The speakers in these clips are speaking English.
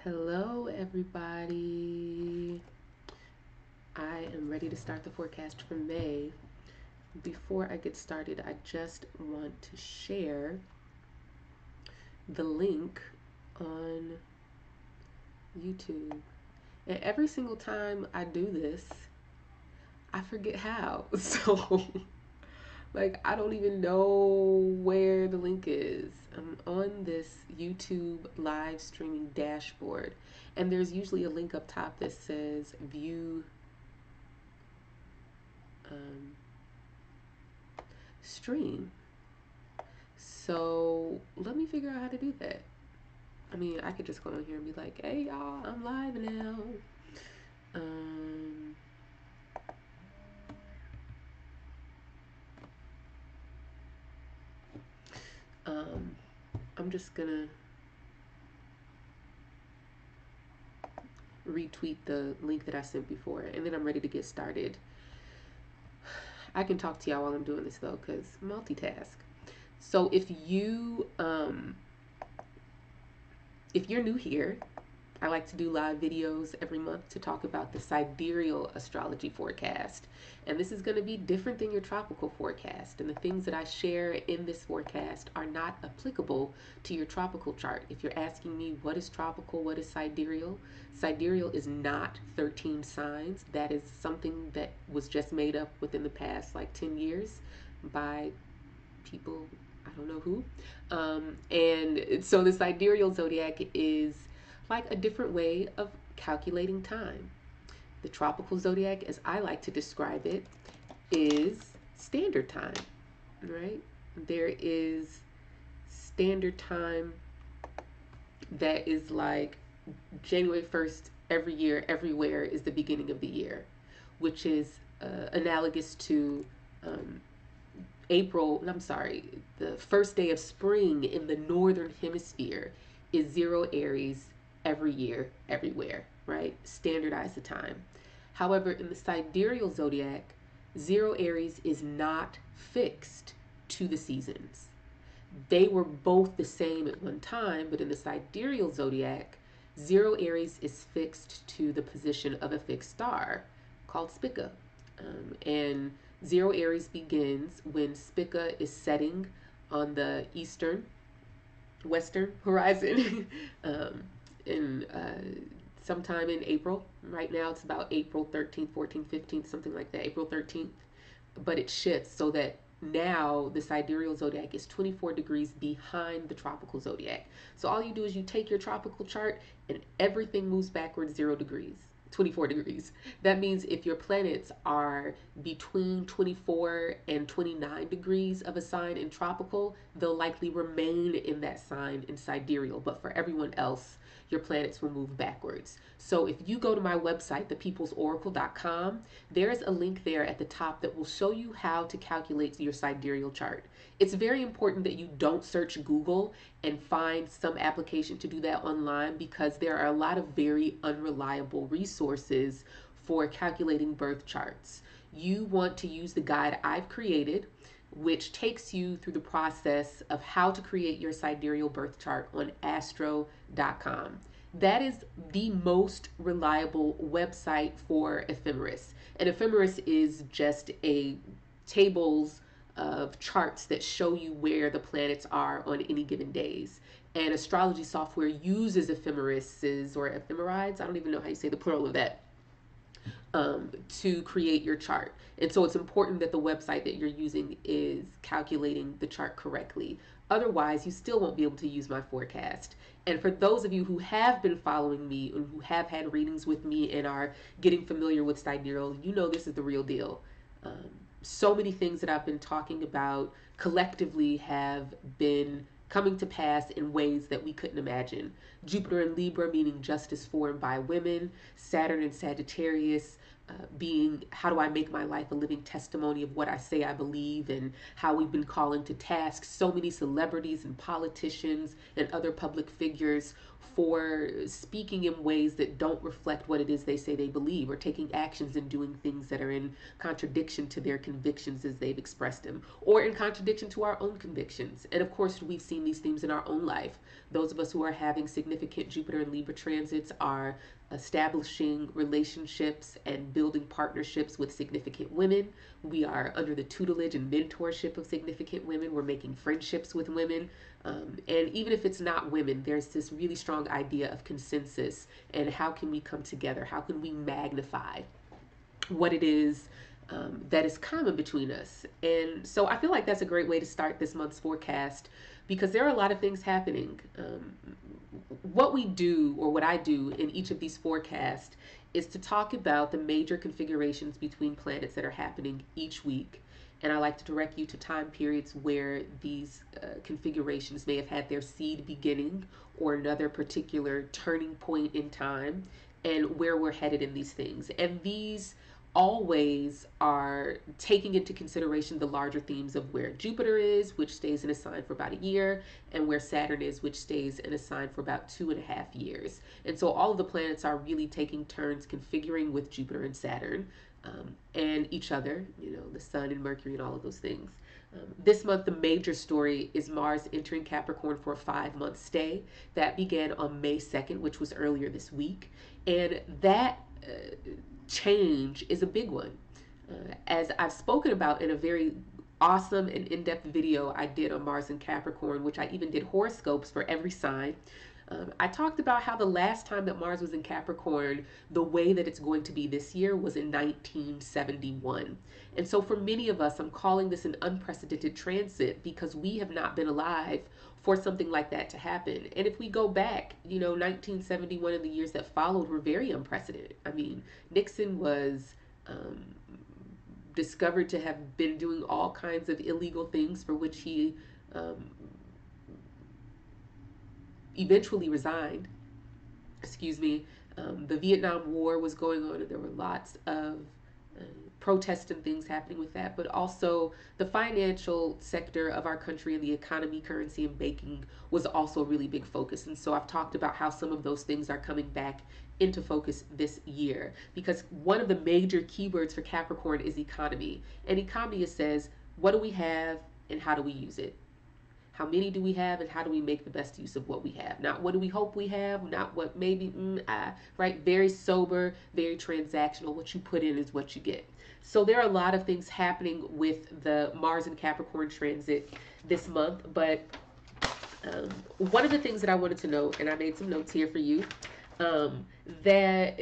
Hello, everybody. I am ready to start the forecast for May. Before I get started, I just want to share the link on YouTube. And every single time I do this, I forget how. So, I don't even know where the link is. I'm on this YouTube live streaming dashboard, and there's usually a link up top that says view um, stream. So let me figure out how to do that. I mean, I could just go on here and be like, hey y'all, I'm live now. Um, um, I'm just gonna retweet the link that I sent before, and then I'm ready to get started. I can talk to y'all while I'm doing this though, because multitask. So if you're new here, I like to do live videos every month to talk about the Sidereal Astrology forecast. And this is going to be different than your tropical forecast. And the things that I share in this forecast are not applicable to your tropical chart. If you're asking me what is tropical, what is sidereal, sidereal is not 13 signs. That is something that was just made up within the past 10 years by people, I don't know who. And so the sidereal zodiac is like a different way of calculating time. The tropical zodiac, as I like to describe it, is standard time, right? There is standard time that is like January 1st every year, everywhere is the beginning of the year, which is analogous to the first day of spring in the northern hemisphere is 0 Aries every year, everywhere, right? Standardize the time. However, in the sidereal zodiac, 0 Aries is not fixed to the seasons. They were both the same at one time, but in the sidereal zodiac, 0 Aries is fixed to the position of a fixed star called Spica. And 0 Aries begins when Spica is setting on the western horizon in sometime in April. Right now it's about April 13th, 14th, 15th, something like that, April 13th. But it shifts so that now the sidereal zodiac is 24 degrees behind the tropical zodiac. So all you do is you take your tropical chart and everything moves backwards 0 degrees. 24 degrees. That means if your planets are between 24 and 29 degrees of a sign in tropical, they'll likely remain in that sign in sidereal. But for everyone else, your planets will move backwards. So if you go to my website, thepeoplesoracle.com, there's a link there at the top that will show you how to calculate your sidereal chart. It's very important that you don't search Google and find some application to do that online, because there are a lot of very unreliable resources for calculating birth charts. You want to use the guide I've created, which takes you through the process of how to create your sidereal birth chart on astro.com. That is the most reliable website for ephemeris. And ephemeris is just a tables of charts that show you where the planets are on any given days. And astrology software uses ephemerises or ephemerides, I don't even know how you say the plural of that, to create your chart. And so it's important that the website that you're using is calculating the chart correctly. Otherwise, you still won't be able to use my forecast. And for those of you who have been following me and who have had readings with me and are getting familiar with sidereal, you know this is the real deal. So many things that I've been talking about collectively have been coming to pass in ways that we couldn't imagine. Jupiter in Libra, meaning justice for and by women, Saturn in Sagittarius, being, how do I make my life a living testimony of what I say I believe, and how we've been calling to task so many celebrities and politicians and other public figures for speaking in ways that don't reflect what it is they say they believe, or taking actions and doing things that are in contradiction to their convictions as they've expressed them, or in contradiction to our own convictions. And of course, we've seen these themes in our own life. Those of us who are having significant Jupiter and Libra transits are establishing relationships and building partnerships with significant women. We are under the tutelage and mentorship of significant women. We're making friendships with women. And even if it's not women, there's this really strong idea of consensus, and how can we come together? How can we magnify what it is that is common between us? And so I feel like that's a great way to start this month's forecast, because there are a lot of things happening. What we do, or what I do in each of these forecasts, is to talk about the major configurations between planets that are happening each week. And I like to direct you to time periods where these configurations may have had their seed beginning, or another particular turning point in time, and where we're headed in these things. And these always are taking into consideration the larger themes of where Jupiter is, which stays in a sign for about a year, and where Saturn is, which stays in a sign for about 2.5 years. And so all of the planets are really taking turns configuring with Jupiter and Saturn, and each other, the Sun and Mercury and all of those things. This month, the major story is Mars entering Capricorn for a 5-month stay. That began on May 2nd, which was earlier this week. And that change is a big one. As I've spoken about in a very awesome and in-depth video I did on Mars and Capricorn, which I even did horoscopes for every sign. I talked about how the last time that Mars was in Capricorn, the way that it's going to be this year, was in 1971. And so for many of us, I'm calling this an unprecedented transit, because we have not been alive for something like that to happen. And if we go back, 1971 and the years that followed were very unprecedented. I mean, Nixon was discovered to have been doing all kinds of illegal things, for which he eventually resigned. The Vietnam War was going on, and there were lots of protests and things happening with that, but also the financial sector of our country and the economy, currency, and banking was also a really big focus. And so I've talked about how some of those things are coming back into focus this year, because one of the major keywords for Capricorn is economy. And economy says, what do we have and how do we use it? How many do we have, and how do we make the best use of what we have? Not what do we hope we have, not what maybe, right? Very sober, very transactional. What you put in is what you get. So there are a lot of things happening with the Mars and Capricorn transit this month. But one of the things that I wanted to note, and I made some notes here for you, that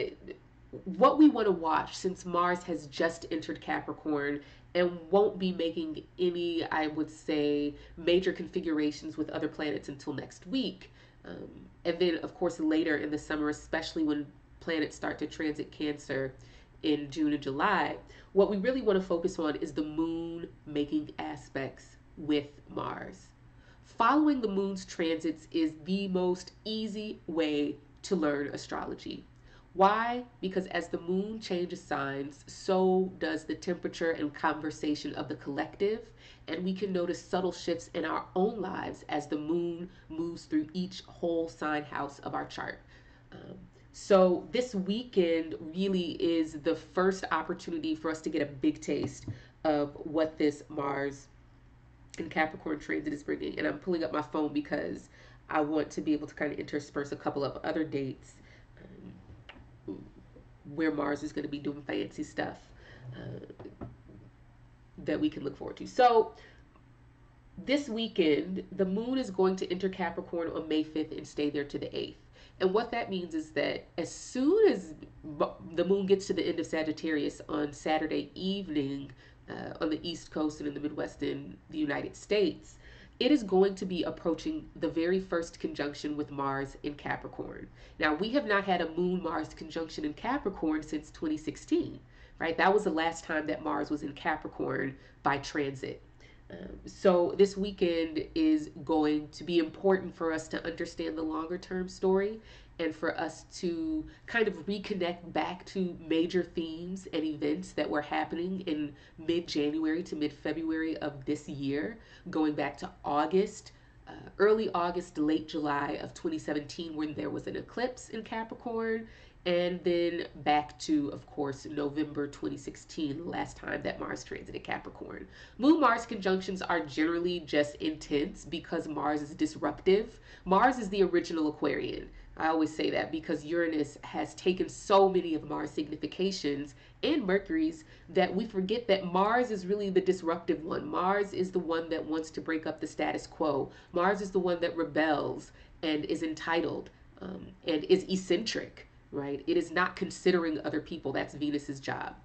what we want to watch, since Mars has just entered Capricorn and won't be making any, I would say, major configurations with other planets until next week. And then, of course, later in the summer, especially when planets start to transit Cancer in June and July, what we really want to focus on is the moon making aspects with Mars. Following the moon's transits is the most easy way to learn astrology. Why? Because as the moon changes signs, so does the temperature and conversation of the collective, and we can notice subtle shifts in our own lives as the moon moves through each whole sign house of our chart. So this weekend really is the first opportunity for us to get a big taste of what this Mars and Capricorn transit is bringing. And I'm pulling up my phone because I want to be able to kind of intersperse a couple of other dates where Mars is going to be doing fancy stuff that we can look forward to. So this weekend, the moon is going to enter Capricorn on May 5th and stay there to the 8th. And what that means is that as soon as the moon gets to the end of Sagittarius on Saturday evening on the East Coast and in the Midwest in the United States, it is going to be approaching the very first conjunction with Mars in Capricorn. Now, we have not had a Moon-Mars conjunction in Capricorn since 2016, right? That was the last time that Mars was in Capricorn by transit. So this weekend is going to be important for us to understand the longer term story and for us to kind of reconnect back to major themes and events that were happening in mid-January to mid-February of this year, going back to August, early August, late July of 2017, when there was an eclipse in Capricorn, and then back to, of course, November 2016, the last time that Mars transited Capricorn. Moon Mars conjunctions are generally just intense because Mars is disruptive. Mars is the original Aquarian. I always say that because Uranus has taken so many of Mars' significations and Mercury's that we forget that Mars is really the disruptive one. Mars is the one that wants to break up the status quo. Mars is the one that rebels and is entitled, and is eccentric, right? It is not considering other people. That's Venus's job.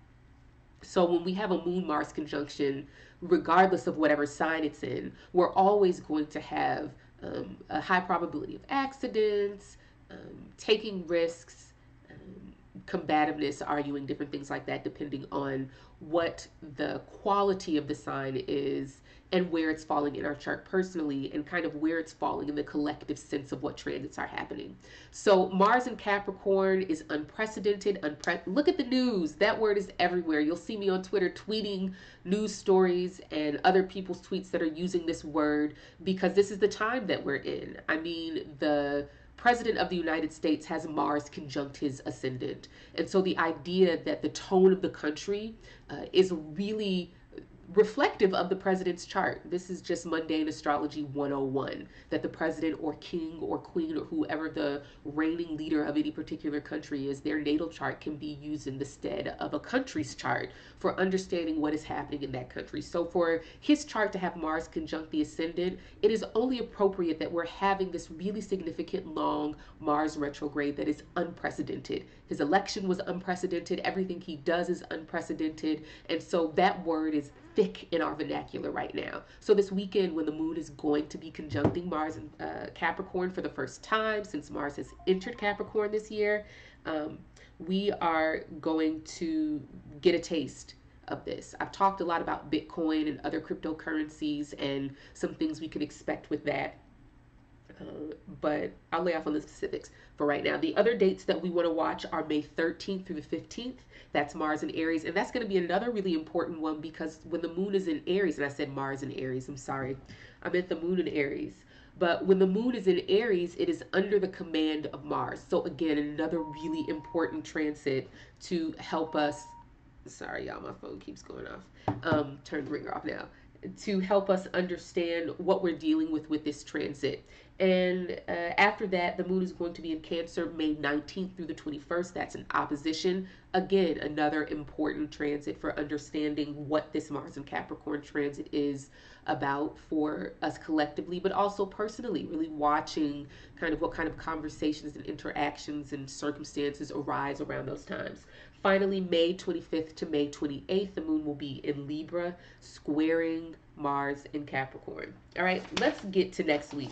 So when we have a Moon Mars conjunction, regardless of whatever sign it's in, we're always going to have a high probability of accidents, taking risks, combativeness, arguing, different things like that, depending on what the quality of the sign is and where it's falling in our chart personally, and kind of where it's falling in the collective sense of what transits are happening. So Mars in Capricorn is unprecedented. Look at the news. That word is everywhere. You'll see me on Twitter tweeting news stories and other people's tweets that are using this word because this is the time that we're in. I mean, the President of the United States has Mars conjunct his ascendant. And so the idea that the tone of the country is really reflective of the president's chart. This is just mundane astrology 101, that the president or king or queen or whoever the reigning leader of any particular country is, their natal chart can be used in the stead of a country's chart for understanding what is happening in that country. So for his chart to have Mars conjunct the ascendant, it is only appropriate that we're having this really significant long Mars retrograde that is unprecedented. His election was unprecedented. Everything he does is unprecedented. And so that word is thick in our vernacular right now. So this weekend, when the moon is going to be conjuncting Mars and Capricorn for the first time since Mars has entered Capricorn this year, we are going to get a taste of this. I've talked a lot about Bitcoin and other cryptocurrencies and some things we can expect with that. But I'll lay off on the specifics for right now. The other dates that we want to watch are May 13th through the 15th. That's Mars in Aries. And that's going to be another really important one because when the moon is in Aries, and I said Mars in Aries, I'm sorry. I meant the moon in Aries. But when the moon is in Aries, it is under the command of Mars. So again, another really important transit to help us. Sorry, y'all, my phone keeps going off. Turn the ringer off now. To help us understand what we're dealing with this transit. And after that, the moon is going to be in Cancer May 19th through the 21st. That's an opposition. Again, another important transit for understanding what this Mars and Capricorn transit is about for us collectively, but also personally, really watching kind of what kind of conversations and interactions and circumstances arise around those times. Finally, May 25th to May 28th, the moon will be in Libra, squaring Mars in Capricorn. All right, let's get to next week.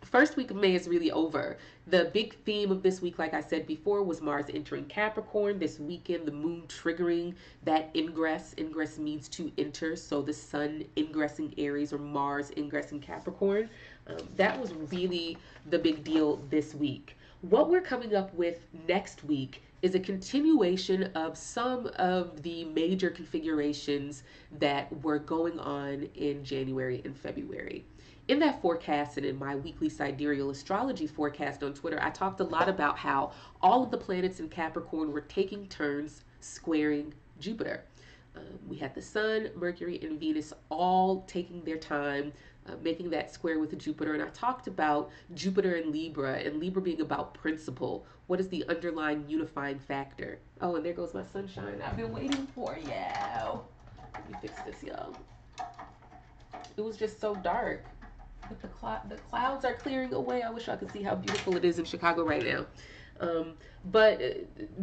First week of May is really over. The big theme of this week, like I said before, was Mars entering Capricorn. This weekend, the moon triggering that ingress. Ingress means to enter. So the sun ingressing Aries or Mars ingressing Capricorn. That was really the big deal this week. What we're coming up with next week is a continuation of some of the major configurations that were going on in January and February. In that forecast and in my weekly Sidereal Astrology forecast on Twitter, I talked a lot about how all of the planets in Capricorn were taking turns squaring Jupiter. We had the Sun, Mercury, and Venus all taking their time making that square with Jupiter. And I talked about Jupiter and Libra being about principle. What is the underlying unifying factor? Oh, and there goes my sunshine. I've been waiting for you. Let me fix this, y'all. It was just so dark. But the clouds are clearing away. I wish I could see how beautiful it is in Chicago right now. But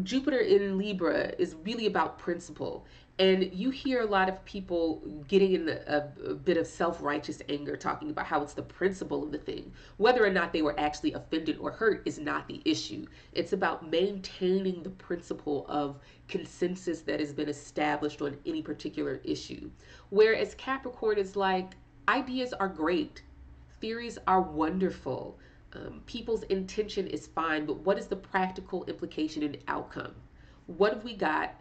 Jupiter in Libra is really about principle. And you hear a lot of people getting in a bit of self righteous anger, talking about how it's the principle of the thing. Whether or not they were actually offended or hurt is not the issue. It's about maintaining the principle of consensus that has been established on any particular issue. Whereas Capricorn is like, ideas are great, theories are wonderful, people's intention is fine, but what is the practical implication and outcome? What have we got,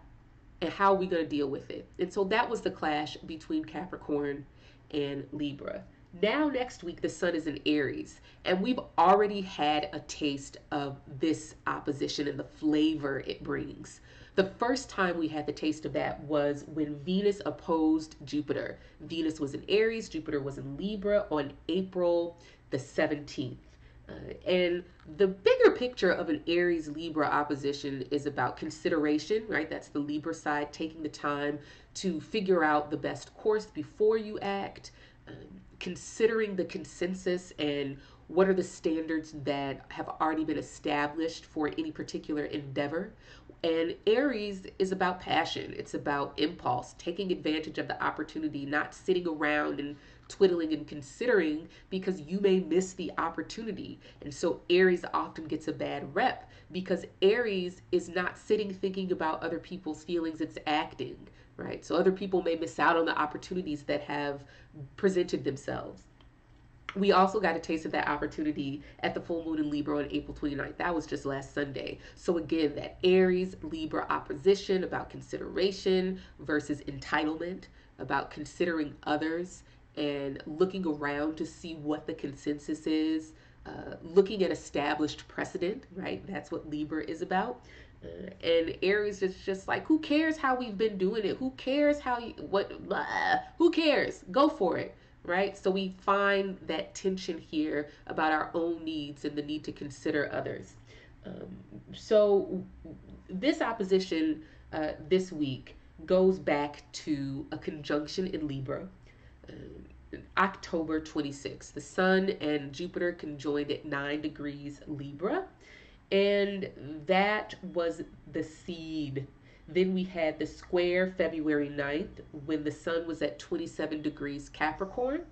and how are we going to deal with it? And so that was the clash between Capricorn and Libra. Now, next week, the sun is in Aries, and we've already had a taste of this opposition and the flavor it brings. The first time we had the taste of that was when Venus opposed Jupiter. Venus was in Aries, Jupiter was in Libra on April the 17th. And the bigger picture of an Aries Libra opposition is about consideration, right? That's the Libra side, taking the time to figure out the best course before you act, considering the consensus and what are the standards that have already been established for any particular endeavor. And Aries is about passion, it's about impulse, taking advantage of the opportunity, not sitting around and twiddling and considering because you may miss the opportunity. And so Aries often gets a bad rep because Aries is not sitting thinking about other people's feelings, it's acting, right? So other people may miss out on the opportunities that have presented themselves. We also got a taste of that opportunity at the full moon in Libra on April 29th. That was just last Sunday. So again, that Aries Libra opposition about consideration versus entitlement, about considering others and looking around to see what the consensus is, looking at established precedent, right? That's what Libra is about. And Aries is just like, who cares how we've been doing it? Who cares how you, what, blah, who cares? Go for it, right? So we find that tension here about our own needs and the need to consider others. So this opposition this week goes back to a conjunction in Libra. October 26th, the Sun and Jupiter conjoined at 9 degrees Libra, and that was the seed. Then we had the square February 9th when the Sun was at 27 degrees Capricorn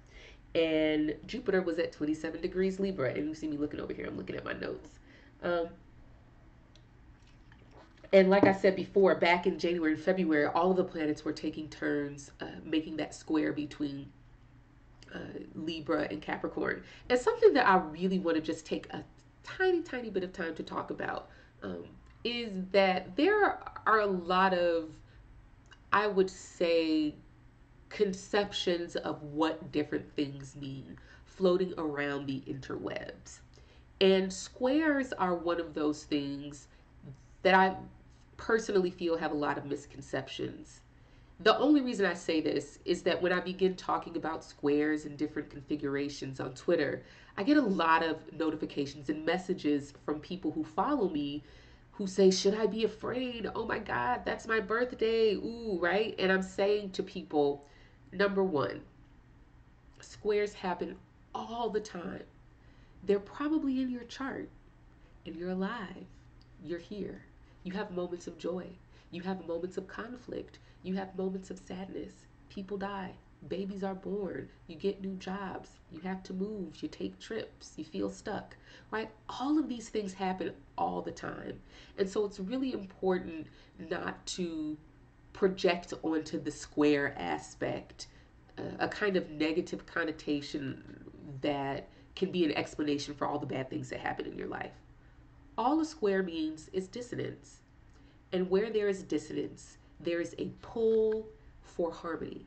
and Jupiter was at 27 degrees Libra. And you see me looking over here, I'm looking at my notes. And like I said before, back in January and February, all of the planets were taking turns making that square between Libra and Capricorn. And something that I really want to just take a tiny bit of time to talk about is that there are a lot of, I would say, conceptions of what different things mean floating around the interwebs. And squares are one of those things that I personally feel have a lot of misconceptions. The only reason I say this is that when I begin talking about squares and different configurations on Twitter, I get a lot of notifications and messages from people who follow me who say, should I be afraid? Oh my God, that's my birthday. Ooh, right? And I'm saying to people, number one, squares happen all the time. They're probably in your chart and you're alive. You're here. You have moments of joy. You have moments of conflict. You have moments of sadness. People die. Babies are born. You get new jobs. You have to move. You take trips. You feel stuck, right? All of these things happen all the time. And so it's really important not to project onto the square aspect a kind of negative connotation that can be an explanation for all the bad things that happen in your life. All a square means is dissonance. And where there is dissonance, there is a pull for harmony.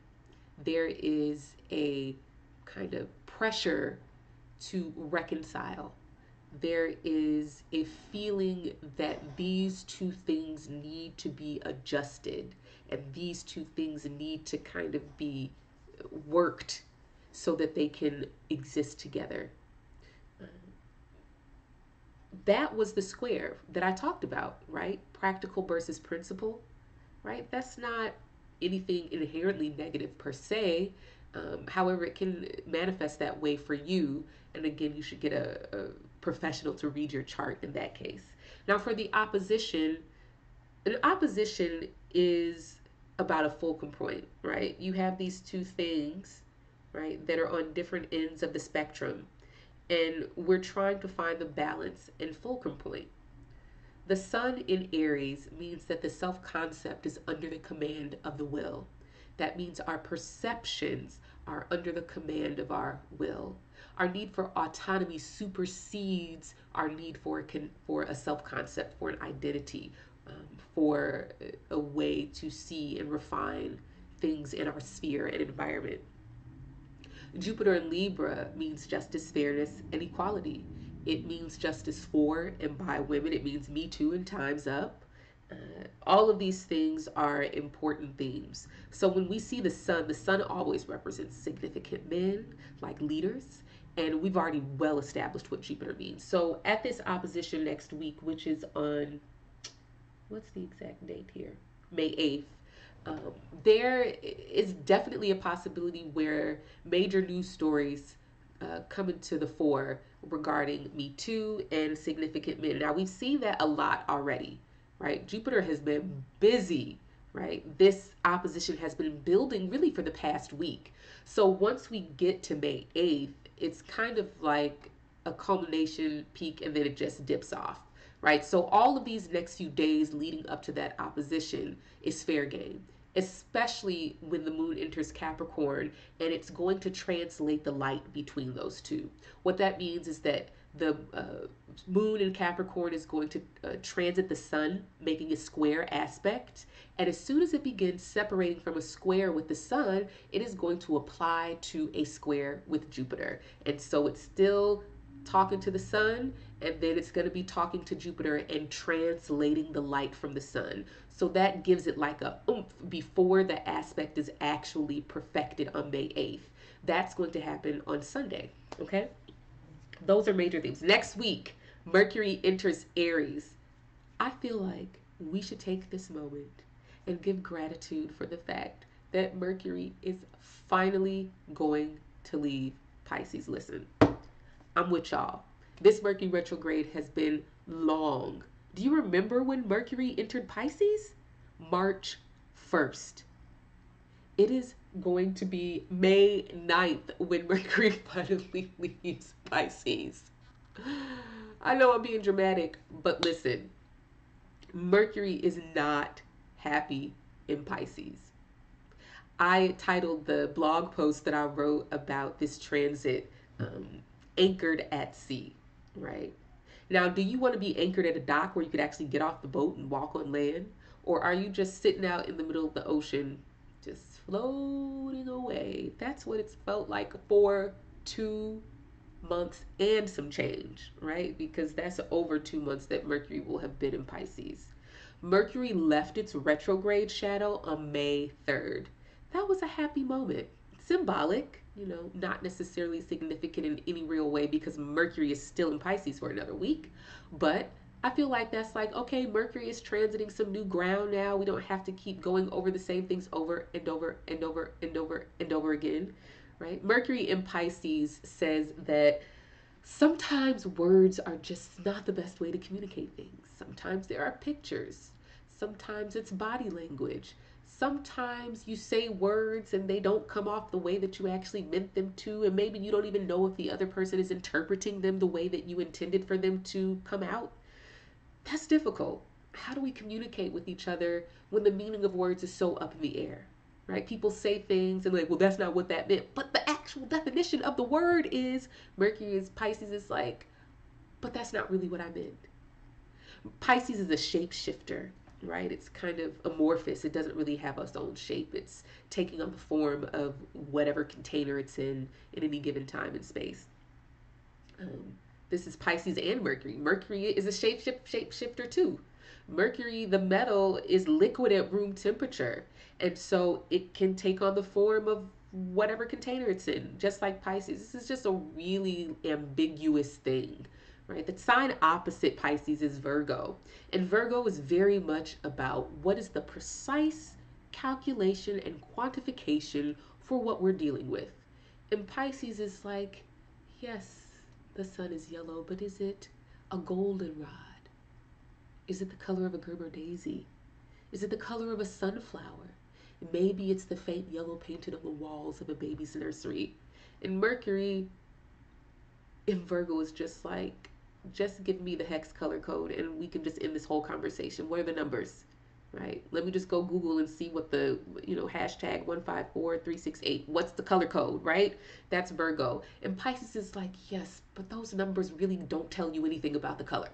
There is a kind of pressure to reconcile. There is a feeling that these two things need to be adjusted and these two things need to kind of be worked so that they can exist together. That was the square that I talked about, right? Practical versus principle, right? That's not anything inherently negative per se, However, it can manifest that way for you. And again, you should get a professional to read your chart in that case. Now, for the opposition, an opposition is about a fulcrum point, right? You have these two things, right, that are on different ends of the spectrum, and we're trying to find the balance and fulcrum point. The sun in Aries means that the self concept is under the command of the will. That means our perceptions are under the command of our will. Our need for autonomy supersedes our need for a self concept, for an identity, for a way to see and refine things in our sphere and environment. Jupiter in Libra means justice, fairness, and equality. It means justice for and by women. It means Me Too and Time's Up. All of these things are important themes. So when we see the sun always represents significant men, like leaders, and we've already well established what Jupiter means. So at this opposition next week, which is on, what's the exact date here? May 8th. There is definitely a possibility where major news stories come into the fore regarding Me Too and significant men. Now, we've seen that a lot already, right? Jupiter has been busy, right? This opposition has been building really for the past week. So once we get to May 8th, it's kind of like a culmination peak and then it just dips off, right? So all of these next few days leading up to that opposition is fair game, especially when the moon enters Capricorn, and it's going to translate the light between those two. What that means is that the moon in Capricorn is going to transit the sun, making a square aspect. And as soon as it begins separating from a square with the sun, it is going to apply to a square with Jupiter. And so it's still talking to the sun, and then it's going to be talking to Jupiter and translating the light from the sun. So that gives it like a oomph before the aspect is actually perfected on May 8th. That's going to happen on Sunday, okay? Those are major things. Next week, Mercury enters Aries. I feel like we should take this moment and give gratitude for the fact that Mercury is finally going to leave Pisces. Listen, I'm with y'all. This Mercury retrograde has been long. Do you remember when Mercury entered Pisces? March 1st. It is going to be May 9th when Mercury finally leaves Pisces. I know I'm being dramatic, but listen, Mercury is not happy in Pisces. I titled the blog post that I wrote about this transit Anchored at Sea, right? Now, do you want to be anchored at a dock where you could actually get off the boat and walk on land? Or are you just sitting out in the middle of the ocean, just floating away? That's what it's felt like for 2 months and some change, right? Because that's over 2 months that Mercury will have been in Pisces. Mercury left its retrograde shadow on May 3rd. That was a happy moment. Symbolic, not necessarily significant in any real way because Mercury is still in Pisces for another week. But I feel like that's like, okay, Mercury is transiting some new ground now. We don't have to keep going over the same things over and over and over and over and over again, right? Mercury in Pisces says that sometimes words are just not the best way to communicate things. Sometimes there are pictures. Sometimes it's body language. Sometimes you say words and they don't come off the way that you actually meant them to, and maybe you don't even know if the other person is interpreting them the way that you intended for them to come out. That's difficult. How do we communicate with each other when the meaning of words is so up in the air, right? People say things and like, well, that's not what that meant. But the actual definition of the word is, Mercury is Pisces is like, but that's not really what I meant. Pisces is a shapeshifter, right? It's kind of amorphous. It doesn't really have its own shape. It's taking on the form of whatever container it's in any given time and space. This is Pisces and Mercury. Mercury is a shapeshifter too. Mercury, the metal, is liquid at room temperature. And so it can take on the form of whatever container it's in, just like Pisces. This is just a really ambiguous thing, right? The sign opposite Pisces is Virgo. And Virgo is very much about what is the precise calculation and quantification for what we're dealing with. And Pisces is like, yes, the sun is yellow, but is it a goldenrod? Is it the color of a Gerber daisy? Is it the color of a sunflower? Maybe it's the faint yellow painted on the walls of a baby's nursery. And Mercury in Virgo is just like, just give me the hex color code and we can just end this whole conversation. What are the numbers? Right? Let me just go Google and see what the, hashtag 154368. What's the color code, right? That's Virgo. And Pisces is like, yes, but those numbers really don't tell you anything about the color.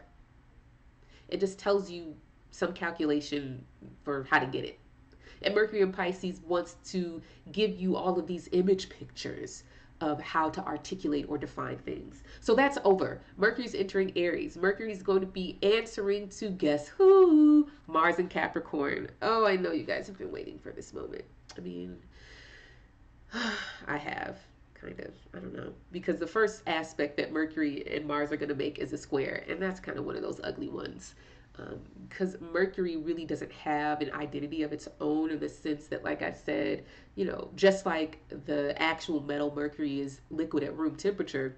It just tells you some calculation for how to get it. And Mercury in Pisces wants to give you all of these image pictures of how to articulate or define things. So that's over. Mercury's entering Aries. Mercury's going to be answering to, guess who? Mars and Capricorn. Oh, I know you guys have been waiting for this moment. I mean, I have, kind of. I don't know. Because the first aspect that Mercury and Mars are going to make is a square. And that's kind of one of those ugly ones. Because Mercury really doesn't have an identity of its own, in the sense that, like I said, just like the actual metal Mercury is liquid at room temperature,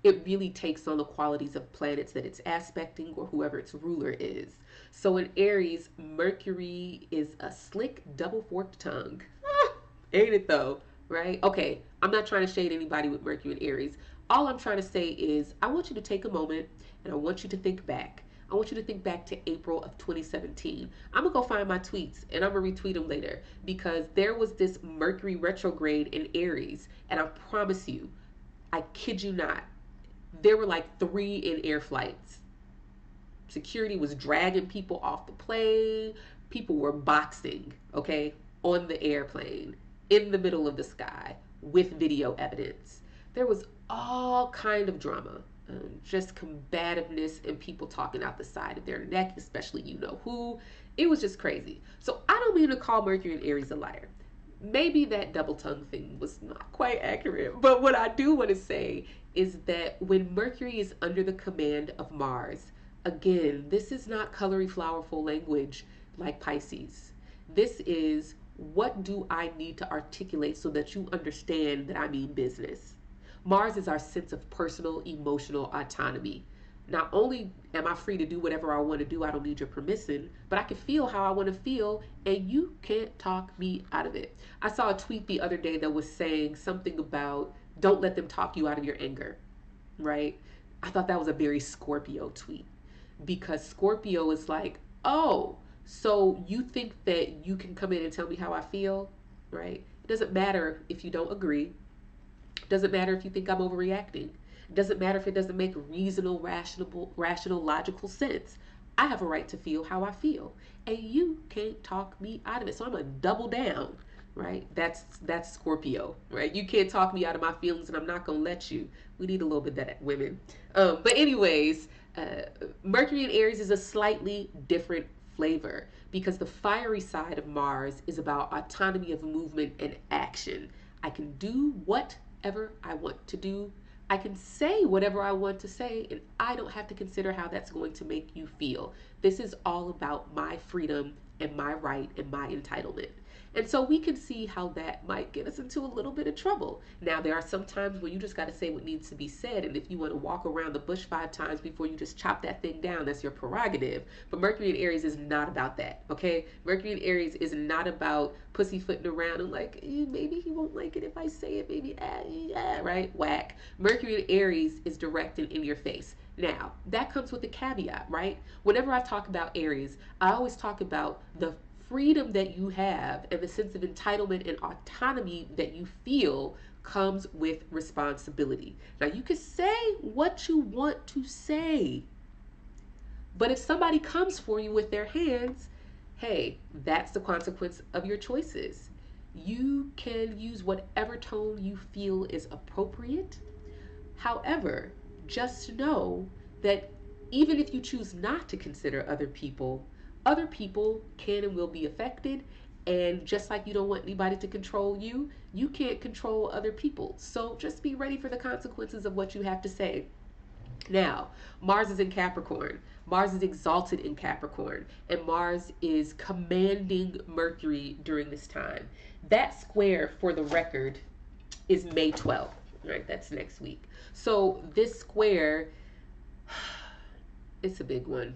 it really takes on the qualities of planets that it's aspecting or whoever its ruler is. So in Aries, Mercury is a slick double forked tongue. Ain't it though? Right? Okay, I'm not trying to shade anybody with Mercury and Aries. All I'm trying to say is I want you to take a moment and I want you to think back. I want you to think back to April of 2017. I'm going to go find my tweets and I'm going to retweet them later, because there was this Mercury retrograde in Aries. And I promise you, I kid you not, there were like 3 in air flights. Security was dragging people off the plane. People were boxing, okay, on the airplane in the middle of the sky with video evidence. There was all kind of drama. Just combativeness and people talking out the side of their neck, especially who. It was just crazy. So I don't mean to call Mercury and Aries a liar. Maybe that double tongue thing was not quite accurate. But what I do want to say is that when Mercury is under the command of Mars, again, this is not colory flowerful language like Pisces. This is, what do I need to articulate so that you understand that I mean business? Mars is our sense of personal, emotional autonomy. Not only am I free to do whatever I want to do, I don't need your permission, but I can feel how I want to feel, and you can't talk me out of it. I saw a tweet the other day that was saying something about, don't let them talk you out of your anger, right? I thought that was a very Scorpio tweet, because Scorpio is like, oh, so you think that you can come in and tell me how I feel, right? It doesn't matter if you don't agree. Doesn't matter if you think I'm overreacting. Doesn't matter if it doesn't make reasonable, rational, logical sense. I have a right to feel how I feel, and you can't talk me out of it. So I'm gonna double down, right? That's Scorpio, right? You can't talk me out of my feelings, and I'm not gonna let you. We need a little bit of that, women. But anyways, Mercury in Aries is a slightly different flavor, because the fiery side of Mars is about autonomy of movement and action. I can do whatever I want to do. I can say whatever I want to say, and I don't have to consider how that's going to make you feel. This is all about my freedom and my right and my entitlement. And so we can see how that might get us into a little bit of trouble. Now, there are some times when you just got to say what needs to be said, and if you want to walk around the bush 5 times before you just chop that thing down, that's your prerogative. But Mercury in Aries is not about that, okay? Mercury in Aries is not about pussyfooting around and like, maybe he won't like it if I say it, maybe, right? Whack. Mercury in Aries is direct and in your face. Now, that comes with a caveat, right? Whenever I talk about Aries, I always talk about the freedom that you have and the sense of entitlement and autonomy that you feel comes with responsibility. Now, you can say what you want to say, but if somebody comes for you with their hands, hey, that's the consequence of your choices. You can use whatever tone you feel is appropriate. However, just know that even if you choose not to consider other people can and will be affected. And just like you don't want anybody to control you, you can't control other people. So just be ready for the consequences of what you have to say. Now, Mars is in Capricorn. Mars is exalted in Capricorn, and Mars is commanding Mercury during this time. That square, for the record, is May 12th, right? That's next week. So this square, it's a big one.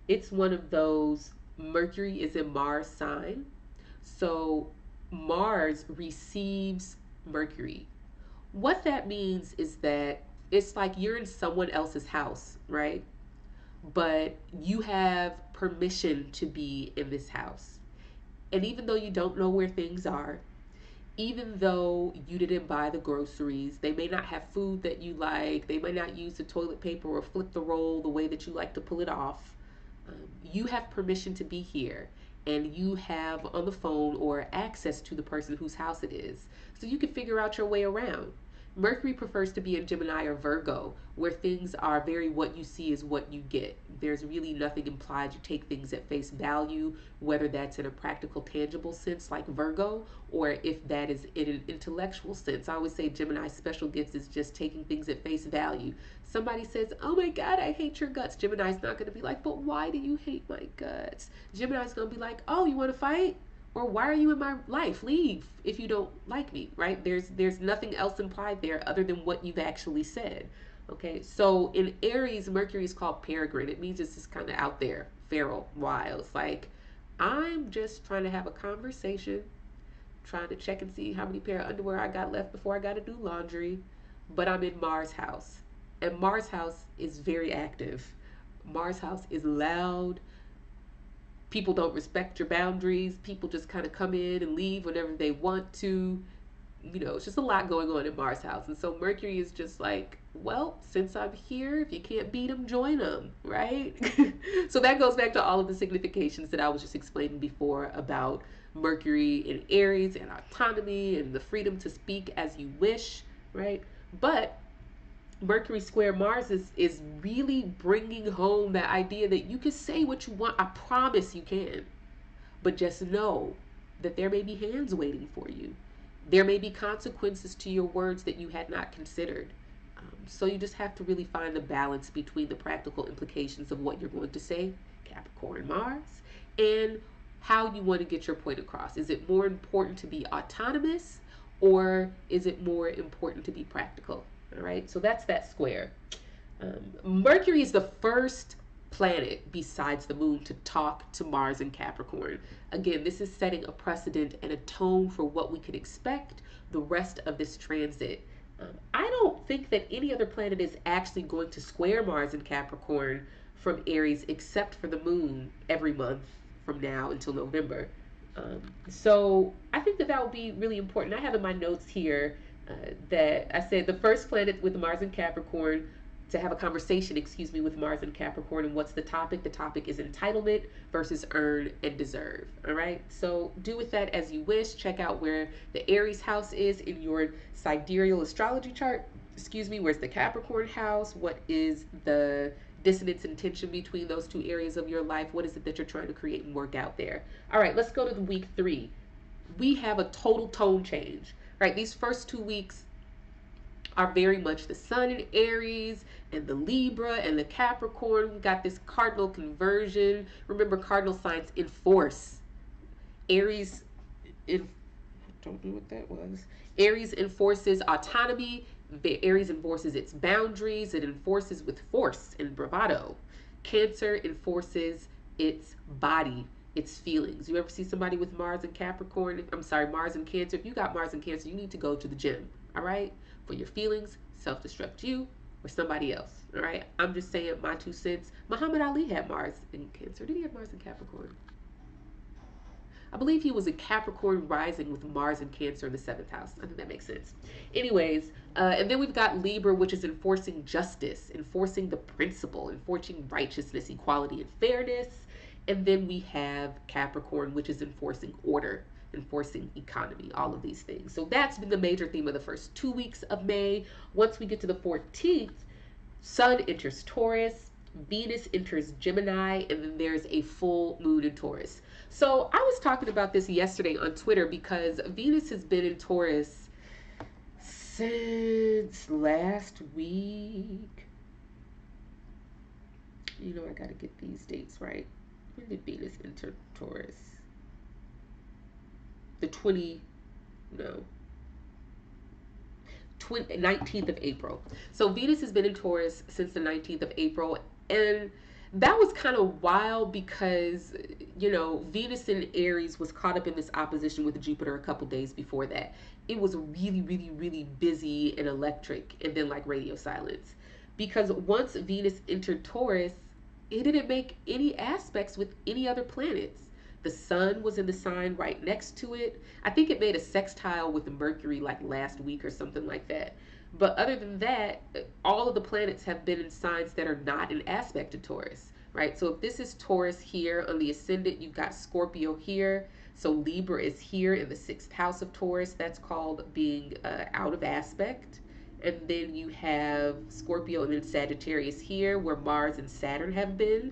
It's one of those, Mercury is in Mars sign. So Mars receives Mercury. What that means is that it's like you're in someone else's house, right? But you have permission to be in this house. And even though you don't know where things are, even though you didn't buy the groceries, they may not have food that you like, they may not use the toilet paper or flip the roll the way that you like to pull it off. You have permission to be here, and you have on the phone or access to the person whose house it is. So you can figure out your way around. Mercury prefers to be in Gemini or Virgo, where things are very what you see is what you get. There's really nothing implied. You take things at face value, whether that's in a practical, tangible sense like Virgo, or if that is in an intellectual sense. I always say Gemini's special gifts is just taking things at face value. Somebody says, oh my God, I hate your guts. Gemini's not going to be like, but why do you hate my guts? Gemini's going to be like, oh, you want to fight? Or why are you in my life? Leave if you don't like me, right? There's nothing else implied there other than what you've actually said. Okay, so in Aries, Mercury is called peregrine. It means it's just kind of out there, feral, wild. It's like, I'm just trying to have a conversation, trying to check and see how many pair of underwear I got left before I got to do laundry, but I'm in Mars house. And Mars house is very active. Mars house is loud. People don't respect your boundaries. People just kind of come in and leave whenever they want to. You know, it's just a lot going on in Mars house. And so Mercury is just like, well, since I'm here, if you can't beat them, join them, right? So that goes back to all of the significations that I was just explaining before about Mercury in Aries and autonomy and the freedom to speak as you wish, right? But Mercury square Mars is really bringing home that idea that you can say what you want. I promise you can. But just know that there may be hands waiting for you. There may be consequences to your words that you had not considered. So you just have to really find the balance between the practical implications of what you're going to say, Capricorn Mars, and how you want to get your point across. Is it more important to be autonomous, or is it more important to be practical? All right, so that's that square. Mercury is the first planet besides the moon to talk to Mars in Capricorn. Again, this is setting a precedent and a tone for what we could expect the rest of this transit. I don't think that any other planet is actually going to square Mars in Capricorn from Aries except for the moon every month from now until November. So I think that that will be really important. I have in my notes here that I said the first planet with Mars and Capricorn to have a conversation, with Mars and Capricorn. And what's the topic? The topic is entitlement versus earn and deserve. All right. So do with that as you wish. Check out where the Aries house is in your sidereal astrology chart. Where's the Capricorn house? What is the dissonance and tension between those two areas of your life? What is it that you're trying to create and work out there? All right, let's go to the week 3. We have a total tone change. Right, these first 2 weeks are very much the Sun in Aries and the Libra and the Capricorn. We got this Cardinal conversion. Remember, Cardinal signs enforce. Aries, don't know what that was. Aries enforces autonomy. Aries enforces its boundaries. It enforces with force and bravado. Cancer enforces its body, its feelings. You ever see somebody with Mars and Capricorn? Mars and Cancer. If you got Mars and Cancer, you need to go to the gym, all right? For your feelings, self-destruct you or somebody else, all right? I'm just saying my 2 cents. Muhammad Ali had Mars and Cancer. Did he have Mars and Capricorn? I believe he was a Capricorn rising with Mars and Cancer in the 7th house. I think that makes sense. Anyways, and then we've got Libra, which is enforcing justice, enforcing the principle, enforcing righteousness, equality, and fairness. And then we have Capricorn, which is enforcing order, enforcing economy, all of these things. So that's been the major theme of the first 2 weeks of May. Once we get to the 14th, Sun enters Taurus, Venus enters Gemini, and then there's a full moon in Taurus. So I was talking about this yesterday on Twitter because Venus has been in Taurus since last week. You know, I gotta get these dates right. When did Venus enter Taurus? The 20, no, 19th of April. So Venus has been in Taurus since the 19th of April. And that was kind of wild because, you know, Venus in Aries was caught up in this opposition with Jupiter a couple days before that. It was really, really, really busy and electric, and then like radio silence. Because once Venus entered Taurus, it didn't make any aspects with any other planets. The sun was in the sign right next to it. I think it made a sextile with Mercury like last week or something like that. But other than that, all of the planets have been in signs that are not in aspect to Taurus, right? So if this is Taurus here on the ascendant, you've got Scorpio here. So Libra is here in the sixth house of Taurus. That's called being out of aspect. And then you have Scorpio and then Sagittarius here where Mars and Saturn have been.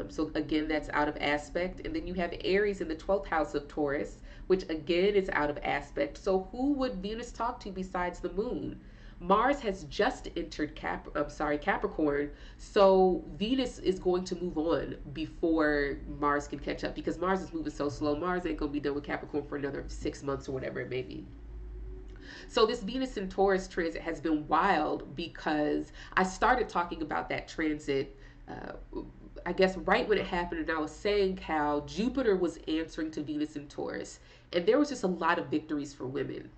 So again, that's out of aspect. And then you have Aries in the 12th house of Taurus, which again is out of aspect. So who would Venus talk to besides the moon? Mars has just entered Capricorn. So Venus is going to move on before Mars can catch up because Mars is moving so slow. Mars ain't going to be done with Capricorn for another 6 months or whatever it may be. So this Venus in Taurus transit has been wild because I started talking about that transit I guess right when it happened, and I was saying how Jupiter was answering to Venus in Taurus, and there was just a lot of victories for women.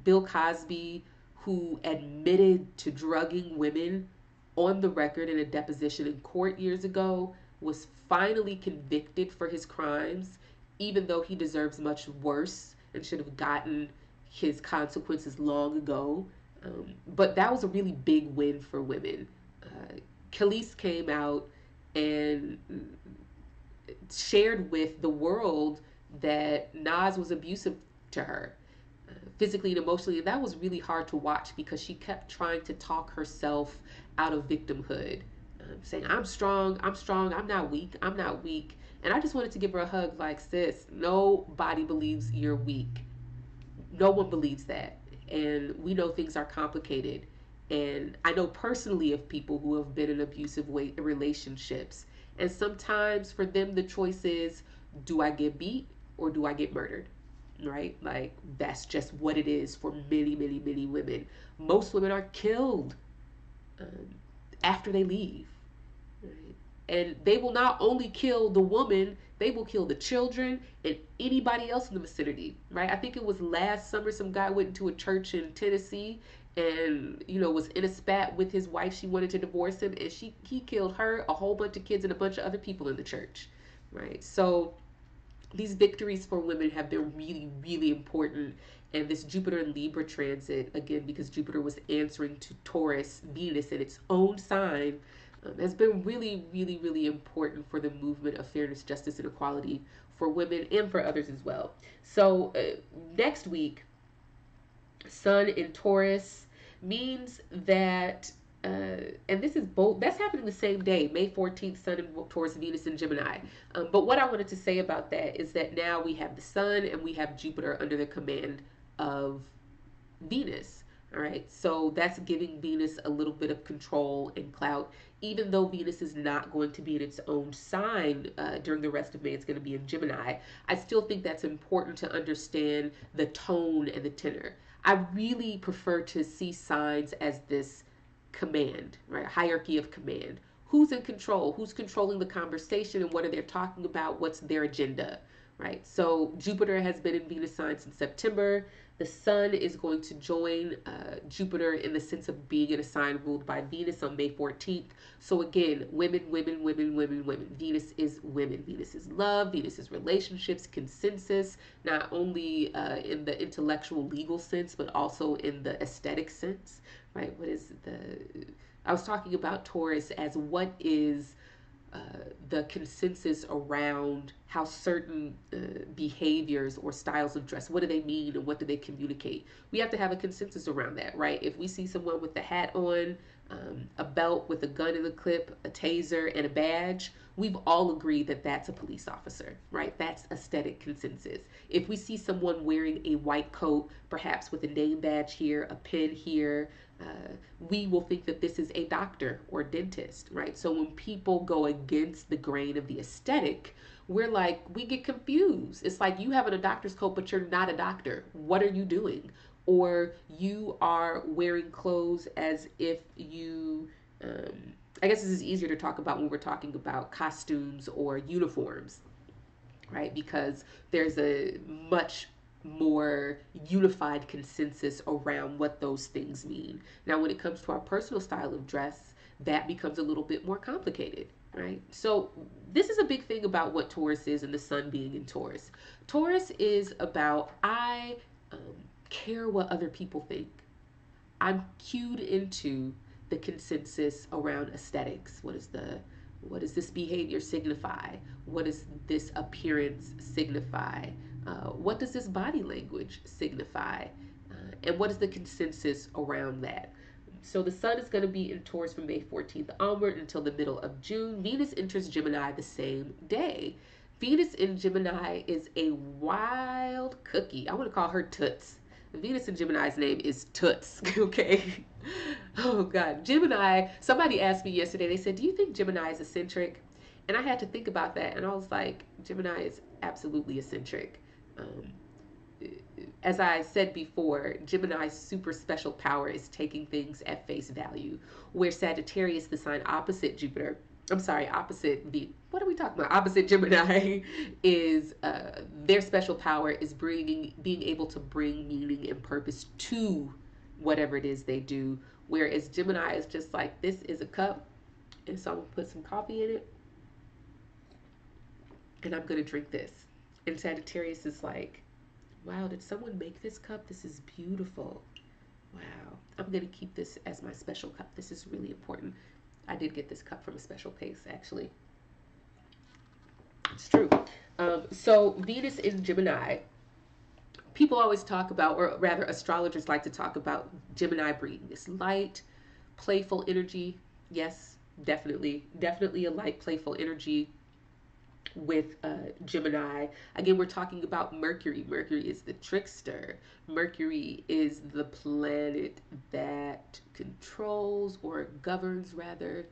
Bill Cosby, who admitted to drugging women on the record in a deposition in court years ago, was finally convicted for his crimes, even though he deserves much worse and should have gotten his consequences long ago. But that was a really big win for women. Khalees came out and shared with the world that Nas was abusive to her, physically and emotionally. And that was really hard to watch because she kept trying to talk herself out of victimhood, saying, I'm strong, I'm not weak, I'm not weak. And I just wanted to give her a hug like, sis, nobody believes you're weak. No one believes that. And we know things are complicated. And I know personally of people who have been in abusive relationships. And sometimes for them, the choice is, do I get beat or do I get murdered? Right? Like, that's just what it is for many, many, many women. Most women are killed after they leave. Right? And they will not only kill the woman, they will kill the children and anybody else in the vicinity. Right? I think it was last summer some guy went into a church in Tennessee and, you know, was in a spat with his wife. She wanted to divorce him, and he killed her, a whole bunch of kids, and a bunch of other people in the church, right? So these victories for women have been really, really important. And this Jupiter and Libra transit, again, because Jupiter was answering to Taurus, Venus in its own sign, has been really, really, really important for the movement of fairness, justice, and equality for women and for others as well. So next week, Sun in Taurus means that, and this is both, that's happening the same day, May 14th, Sun in Taurus, Venus in Gemini. But what I wanted to say about that is that now we have the Sun and we have Jupiter under the command of Venus. All right, so that's giving Venus a little bit of control and clout, even though Venus is not going to be in its own sign during the rest of May. It's going to be in Gemini. I still think that's important to understand the tone and the tenor. I really prefer to see signs as this command, right? Hierarchy of command. Who's in control? Who's controlling the conversation and what are they talking about? What's their agenda, right? So Jupiter has been in Venus sign since September. The Sun is going to join Jupiter in the sense of being in a sign ruled by Venus on May 14th. So again, women, women, women, women, women. Venus is women. Venus is love. Venus is relationships, consensus, not only in the intellectual legal sense, but also in the aesthetic sense, right? I was talking about Taurus as what is the consensus around how certain behaviors or styles of dress, what do they mean and what do they communicate? We have to have a consensus around that, right? If we see someone with a hat on, a belt with a gun in the clip, a taser, and a badge, we've all agreed that that's a police officer, right? That's aesthetic consensus. If we see someone wearing a white coat, perhaps with a name badge here, a pin here, we will think that this is a doctor or dentist, right? So when people go against the grain of the aesthetic, we're like, we get confused. It's like you having a doctor's coat, but you're not a doctor. What are you doing? Or you are wearing clothes as if you, I guess this is easier to talk about when we're talking about costumes or uniforms, right? Because there's a much more unified consensus around what those things mean. Now, when it comes to our personal style of dress, that becomes a little bit more complicated, right? So, this is a big thing about what Taurus is and the sun being in Taurus. Taurus is about, I care what other people think. I'm cued into the consensus around aesthetics. What does this behavior signify? What does this appearance signify? What does this body language signify? And what is the consensus around that? So the sun is going to be in Taurus from May 14th onward until the middle of June. Venus enters Gemini the same day. Venus in Gemini is a wild cookie. I want to call her Toots. Venus in Gemini's name is Toots, okay? Oh, God. Gemini, somebody asked me yesterday, they said, do you think Gemini is eccentric? And I had to think about that, and I was like, Gemini is absolutely eccentric. As I said before, Gemini's super special power is taking things at face value, where Sagittarius, the sign opposite Jupiter, what are we talking about? Opposite Gemini is their special power is being able to bring meaning and purpose to whatever it is they do. Whereas Gemini is just like, this is a cup, and so I'm gonna put some coffee in it, and I'm gonna drink this. And Sagittarius is like, wow, did someone make this cup? This is beautiful. Wow, I'm gonna keep this as my special cup. This is really important. I did get this cup from a special place, actually. It's true. So Venus in Gemini, people always talk about, or rather astrologers like to talk about Gemini bringing this light, playful energy. Yes, definitely a light, playful energy with Gemini. Again, we're talking about Mercury. Mercury is the trickster. Mercury is the planet that controls or governs, rather.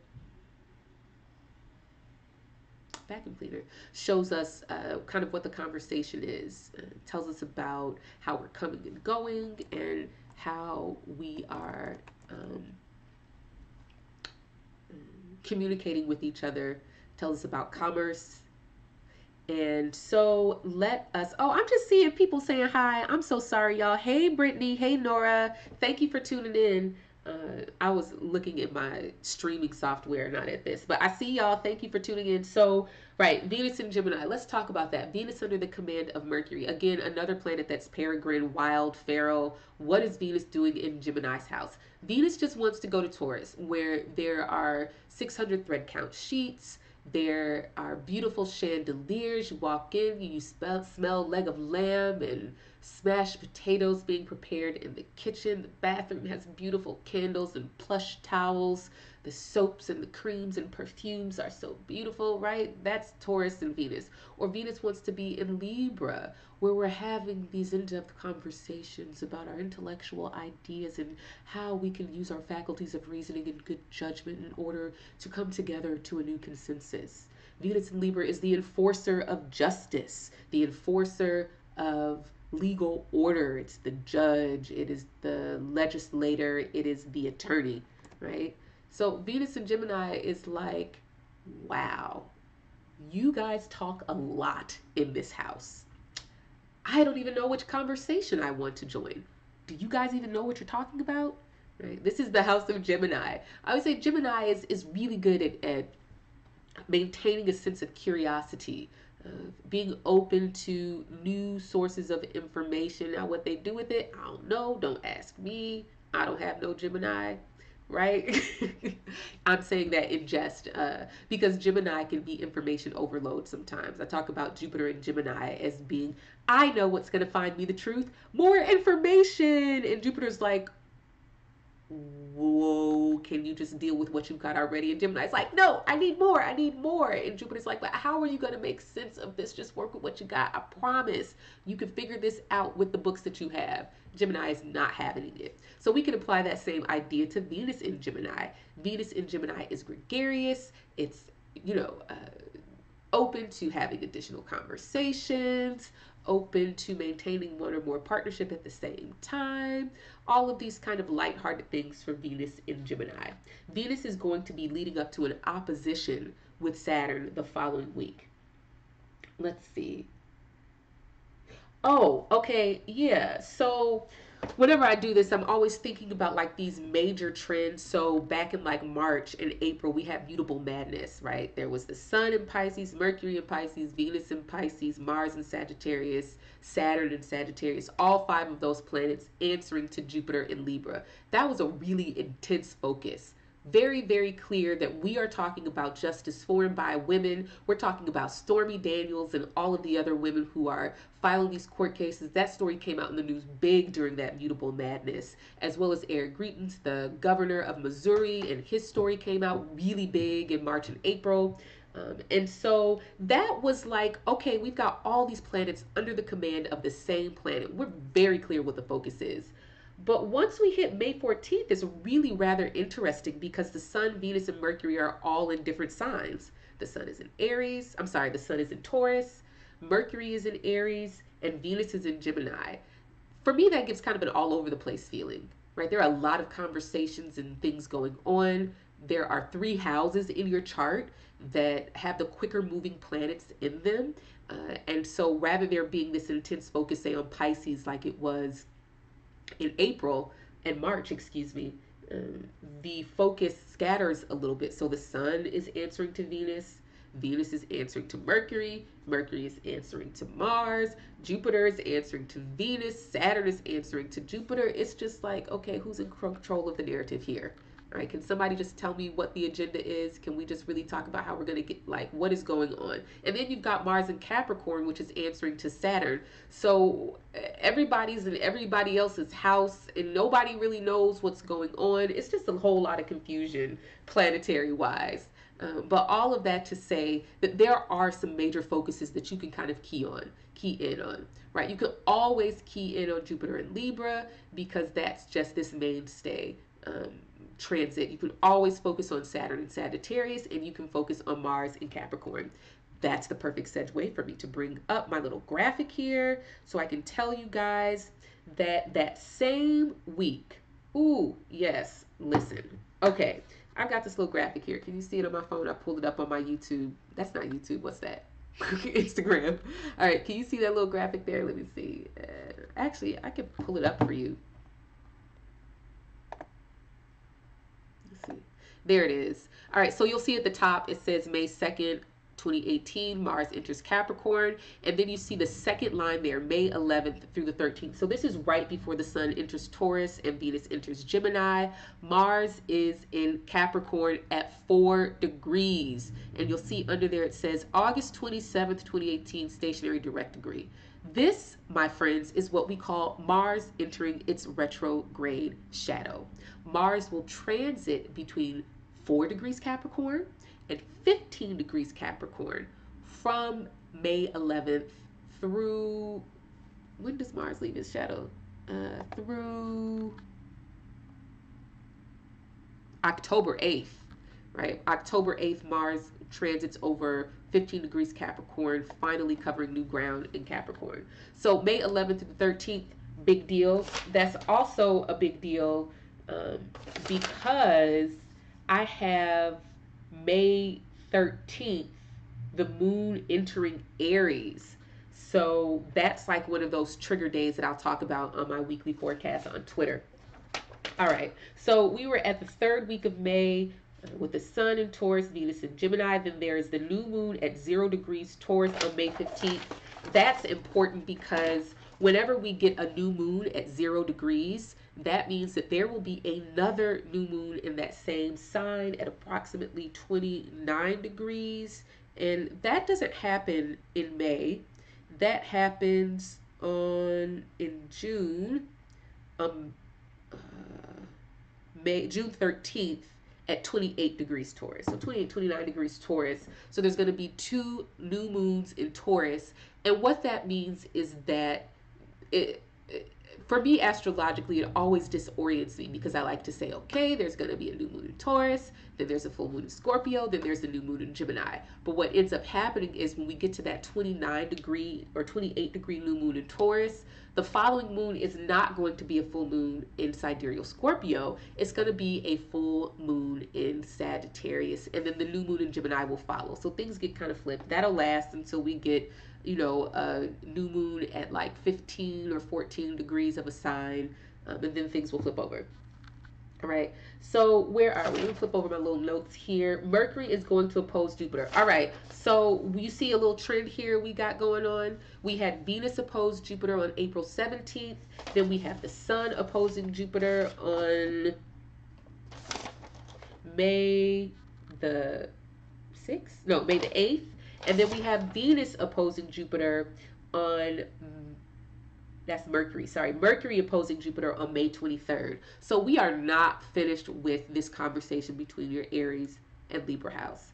Vacuum cleaner shows us kind of what the conversation is. Tells us about how we're coming and going and how we are communicating with each other. Tells us about commerce. And so I'm just seeing people saying hi. I'm so sorry, y'all. Hey, Brittany. Hey, Nora. Thank you for tuning in. I was looking at my streaming software, not at this. But I see y'all. Thank you for tuning in. So, right, Venus in Gemini. Let's talk about that. Venus under the command of Mercury. Again, another planet that's peregrine, wild, feral. What is Venus doing in Gemini's house? Venus just wants to go to Taurus, where there are 600 thread count sheets. There are beautiful chandeliers. You walk in, you smell leg of lamb and smashed potatoes being prepared in the kitchen. The bathroom has beautiful candles and plush towels. The soaps and the creams and perfumes are so beautiful, right? That's Taurus and Venus. Or Venus wants to be in Libra, where we're having these in-depth conversations about our intellectual ideas and how we can use our faculties of reasoning and good judgment in order to come together to a new consensus. Venus in Libra is the enforcer of justice, the enforcer of legal order. It's the judge, it is the legislator, it is the attorney, right? So Venus in Gemini is like, wow, you guys talk a lot in this house. I don't even know which conversation I want to join. Do you guys even know what you're talking about? Right? This is the house of Gemini. I would say Gemini is really good at maintaining a sense of curiosity, being open to new sources of information. Now, what they do with it, I don't know. Don't ask me. I don't have no Gemini, right? I'm saying that in jest because Gemini can be information overload sometimes. I talk about Jupiter and Gemini as being, I know what's going to find me the truth, more information. And Jupiter's like, whoa, can you just deal with what you've got already? And Gemini's like, no, I need more, I need more. And Jupiter's like, but how are you going to make sense of this? Just work with what you got. I promise you can figure this out with the books that you have. Gemini is not having it. So we can apply that same idea to Venus in Gemini. Venus in Gemini is gregarious. It's, you know, open to having additional conversations, open to maintaining one or more partnership at the same time. All of these kind of lighthearted things for Venus in Gemini. Venus is going to be leading up to an opposition with Saturn the following week. Let's see. Oh, okay. Yeah. So whenever I do this, I'm always thinking about like these major trends. So back in like March and April, we had mutable madness, right? There was the Sun in Pisces, Mercury in Pisces, Venus in Pisces, Mars in Sagittarius, Saturn in Sagittarius, all five of those planets answering to Jupiter in Libra. That was a really intense focus. Very, very clear that we are talking about justice for and by women. We're talking about Stormy Daniels and all of the other women who are filing these court cases. That story came out in the news big during that mutable madness, as well as Eric Greitens, the governor of Missouri, and his story came out really big in March and April. And so that was like, okay, we've got all these planets under the command of the same planet. We're very clear what the focus is. But once we hit May 14th, it's really rather interesting because the Sun, Venus, and Mercury are all in different signs. The Sun is in Aries. I'm sorry, the Sun is in Taurus. Mercury is in Aries, and Venus is in Gemini. For me, that gives kind of an all over the place feeling, right? There are a lot of conversations and things going on. There are 3 houses in your chart that have the quicker moving planets in them. And so rather there being this intense focus, say, on Pisces like it was in April and March, excuse me, the focus scatters a little bit. So the Sun is answering to Venus, Venus is answering to Mercury, Mercury is answering to Mars, Jupiter is answering to Venus, Saturn is answering to Jupiter. It's just like, okay, who's in control of the narrative here? All right, can somebody just tell me what the agenda is? Can we just really talk about how we're going to get, like, what is going on? And then you've got Mars in Capricorn, which is answering to Saturn. So everybody's in everybody else's house, and nobody really knows what's going on. It's just a whole lot of confusion, planetary-wise. But all of that to say that there are some major focuses that you can kind of key in on, right? You can always key in on Jupiter and Libra because that's just this mainstay transit. You can always focus on Saturn and Sagittarius, and you can focus on Mars and Capricorn. That's the perfect segue for me to bring up my little graphic here so I can tell you guys that that same week, ooh, yes, listen. Okay, I've got this little graphic here. Can you see it on my phone? I pulled it up on my YouTube. That's not YouTube. What's that? Instagram. All right, can you see that little graphic there? Let me see. Actually, I can pull it up for you. There it is. All right, so you'll see at the top, it says May 2nd, 2018, Mars enters Capricorn. And then you see the second line there, May 11th through the 13th. So this is right before the Sun enters Taurus and Venus enters Gemini. Mars is in Capricorn at 4 degrees. And you'll see under there it says August 27th, 2018, stationary direct degree. This, my friends, is what we call Mars entering its retrograde shadow. Mars will transit between 4 degrees Capricorn and 15 degrees Capricorn from May 11th through, when does Mars leave its shadow? Through October 8th, right? October 8th, Mars transits over 15 degrees Capricorn, finally covering new ground in Capricorn. So May 11th to the 13th, big deal. That's also a big deal because I have May 13th, the moon entering Aries. So that's like one of those trigger days that I'll talk about on my weekly forecast on Twitter. All right, so we were at the 3rd week of May with the Sun in Taurus, Venus in Gemini. Then there is the new moon at 0 degrees Taurus on May 15th. That's important because whenever we get a new moon at 0 degrees, that means that there will be another new moon in that same sign at approximately 29 degrees. And that doesn't happen in May. That happens in June. June 13th at 28 degrees Taurus. So 28, 29 degrees Taurus. So there's going to be 2 new moons in Taurus. And what that means is that for me, astrologically, it always disorients me because I like to say, okay, there's going to be a new moon in Taurus, then there's a full moon in Scorpio, then there's the new moon in Gemini. But what ends up happening is when we get to that 29 degree or 28 degree new moon in Taurus, the following moon is not going to be a full moon in Sidereal Scorpio. It's going to be a full moon in Sagittarius, and then the new moon in Gemini will follow. So things get kind of flipped. That'll last until we get, you know, a new moon at like 15 or 14 degrees of a sign, and then things will flip over. All right, so where are we? Let me flip over my little notes here. Mercury is going to oppose Jupiter. All right, so you see a little trend here we got going on. We had Venus oppose Jupiter on April 17th. Then we have the Sun opposing Jupiter on May the 6th? No, May the 8th. And then we have Venus opposing Jupiter on, that's Mercury, sorry, Mercury opposing Jupiter on May 23rd. So we are not finished with this conversation between your Aries and Libra house.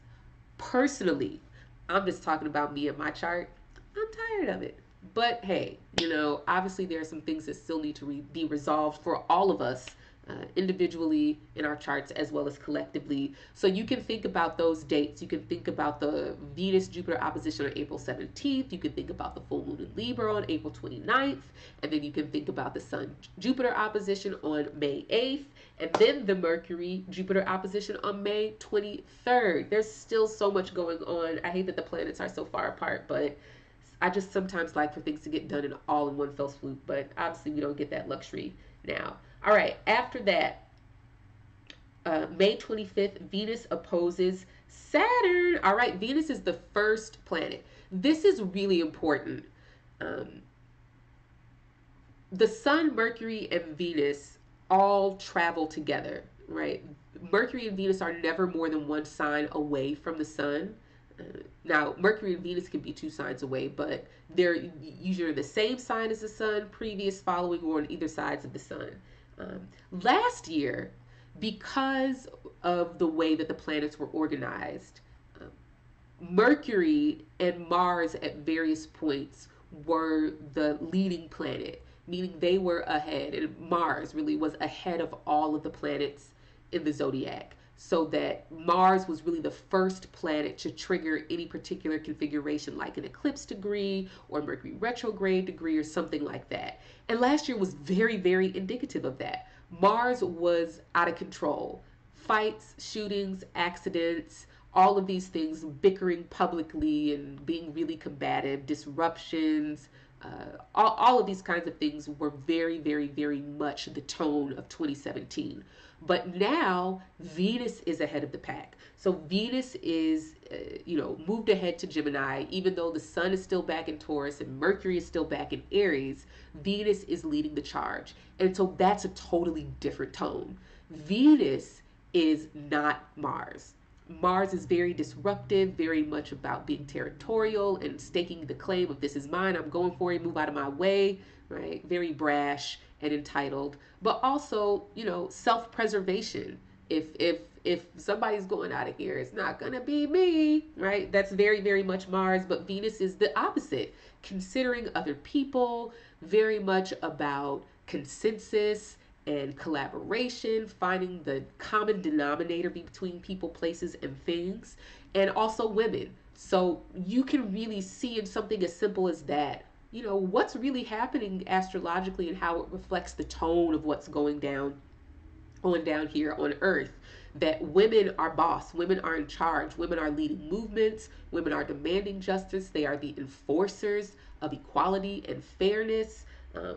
Personally, I'm just talking about me and my chart. I'm tired of it. But hey, you know, obviously there are some things that still need to be resolved for all of us, individually in our charts as well as collectively. So you can think about those dates. You can think about the Venus-Jupiter opposition on April 17th. You can think about the full moon in Libra on April 29th. And then you can think about the Sun-Jupiter opposition on May 8th. And then the Mercury-Jupiter opposition on May 23rd. There's still so much going on. I hate that the planets are so far apart, but I just sometimes like for things to get done all in one fell swoop. But obviously we don't get that luxury now. All right, after that, May 25th, Venus opposes Saturn. All right, Venus is the first planet. This is really important. The Sun, Mercury, and Venus all travel together, right? Mercury and Venus are never more than one sign away from the Sun. Now, Mercury and Venus can be 2 signs away, but they're usually the same sign as the Sun, previous, following, or on either sides of the Sun. Last year, because of the way that the planets were organized, Mercury and Mars at various points were the leading planet, meaning they were ahead, and Mars really was ahead of all of the planets in the zodiac. So that Mars was really the first planet to trigger any particular configuration, like an eclipse degree or Mercury retrograde degree or something like that. And last year was very, very indicative of that. Mars was out of control. Fights, shootings, accidents, all of these things, bickering publicly and being really combative, disruptions, all of these kinds of things were very, very, very much the tone of 2017. But now Venus is ahead of the pack. So Venus is, moved ahead to Gemini, even though the Sun is still back in Taurus and Mercury is still back in Aries. Venus is leading the charge. And so that's a totally different tone. Venus is not Mars. Mars is very disruptive, very much about being territorial and staking the claim of this is mine, I'm going for it, move out of my way, right? Very brash and entitled, but also, self-preservation. If somebody's going out of here, it's not gonna be me, right? That's very, very much Mars, but Venus is the opposite, considering other people, very much about consensus and collaboration, finding the common denominator between people, places, and things, and also women. So you can really see in something as simple as that, what's really happening astrologically and how it reflects the tone of what's going down here on Earth. That women are boss, women are in charge, women are leading movements, women are demanding justice, they are the enforcers of equality and fairness.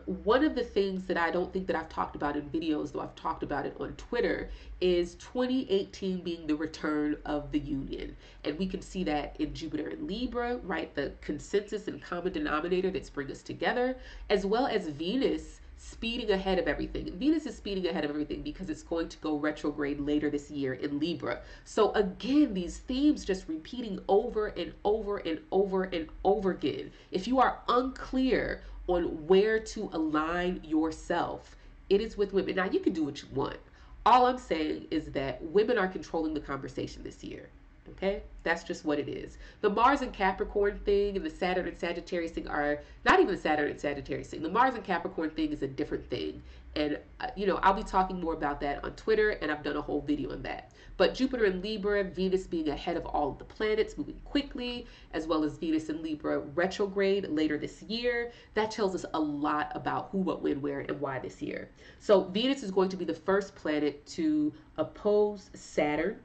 One of the things that I don't think that I've talked about in videos, though I've talked about it on Twitter, is 2018 being the return of the union. And we can see that in Jupiter and Libra, right? The consensus and common denominator that's bring us together, as well as Venus speeding ahead of everything. And Venus is speeding ahead of everything because it's going to go retrograde later this year in Libra. So again, these themes just repeating over and over and over and over again. If you are unclear on where to align yourself, it is with women. Now, you can do what you want. All I'm saying is that women are controlling the conversation this year. Okay? That's just what it is. The Mars and Capricorn thing and the Saturn and Sagittarius thing are not even the Saturn and Sagittarius thing. The Mars and Capricorn thing is a different thing. And, I'll be talking more about that on Twitter, and I've done a whole video on that. But Jupiter in Libra, Venus being ahead of all of the planets, moving quickly, as well as Venus in Libra retrograde later this year, that tells us a lot about who, what, when, where, and why this year. So Venus is going to be the first planet to oppose Saturn.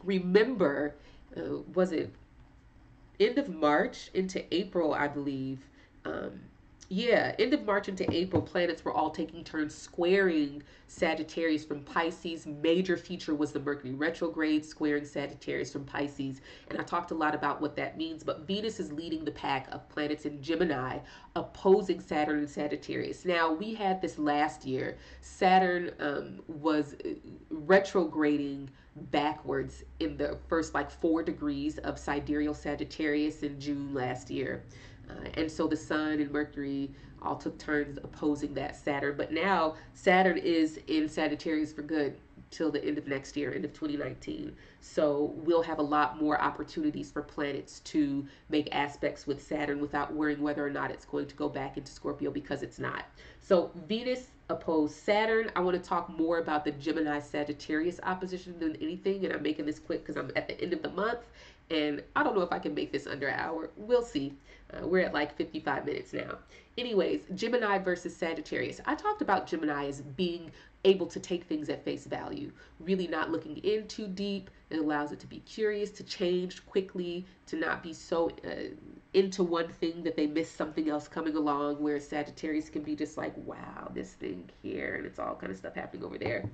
Remember, was it end of March into April, I believe? End of March into April, planets were all taking turns squaring Sagittarius from Pisces. Major feature was the Mercury retrograde squaring Sagittarius from Pisces. And I talked a lot about what that means, but Venus is leading the pack of planets in Gemini, opposing Saturn and Sagittarius. Now, we had this last year. Saturn was retrograding backwards in the first 4 degrees of Sidereal Sagittarius in June last year. And so the Sun and Mercury all took turns opposing that Saturn. But now Saturn is in Sagittarius for good till the end of next year, end of 2019. So we'll have a lot more opportunities for planets to make aspects with Saturn without worrying whether or not it's going to go back into Scorpio, because it's not. So Venus opposed Saturn. I want to talk more about the Gemini Sagittarius opposition than anything, and I'm making this quick because I'm at the end of the month. And I don't know if I can make this under an hour. We'll see. We're at 55 minutes now. Anyways, Gemini versus Sagittarius. I talked about Gemini as being able to take things at face value, really not looking in too deep. It allows it to be curious, to change quickly, to not be so into one thing that they miss something else coming along, where Sagittarius can be just like, wow, this thing here, and it's all kind of stuff happening over there.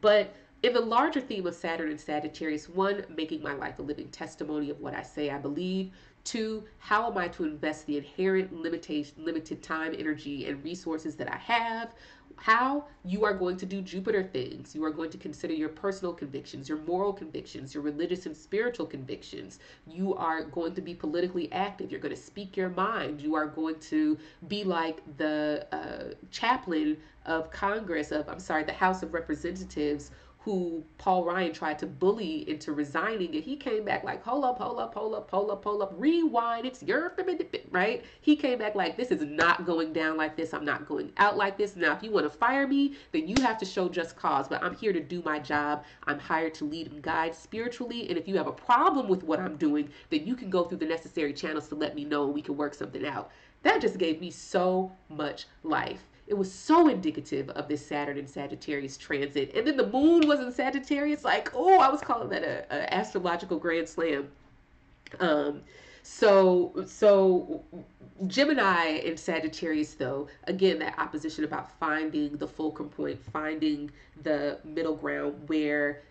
But in the larger theme of Saturn and Sagittarius, 1, making my life a living testimony of what I say I believe. 2, how am I to invest the inherent limited time, energy, and resources that I have? How? You are going to do Jupiter things. You are going to consider your personal convictions, your moral convictions, your religious and spiritual convictions. You are going to be politically active. You're going to speak your mind. You are going to be like the chaplain of Congress, the House of Representatives, who Paul Ryan tried to bully into resigning, and he came back like, hold up, rewind, it's your, right? He came back like, this is not going down like this. I'm not going out like this. Now, if you want to fire me, then you have to show just cause, but I'm here to do my job. I'm hired to lead and guide spiritually, and if you have a problem with what I'm doing, then you can go through the necessary channels to let me know, and we can work something out. That just gave me so much life. It was so indicative of this Saturn and Sagittarius transit. And then the moon was in Sagittarius. I was calling that a astrological grand slam. So Gemini and Sagittarius, though, again, that opposition about finding the fulcrum point, finding the middle ground where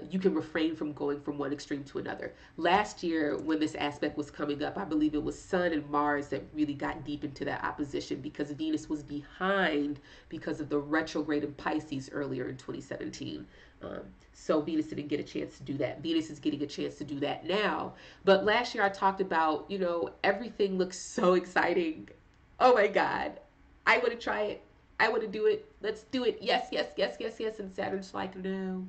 you can refrain from going from one extreme to another. Last year, when this aspect was coming up, I believe it was Sun and Mars that really got deep into that opposition, because Venus was behind because of the retrograde in Pisces earlier in 2017. So Venus didn't get a chance to do that. Venus is getting a chance to do that now. But last year I talked about, everything looks so exciting. Oh my God. I want to try it. I want to do it. Let's do it. Yes. And Saturn's like, no.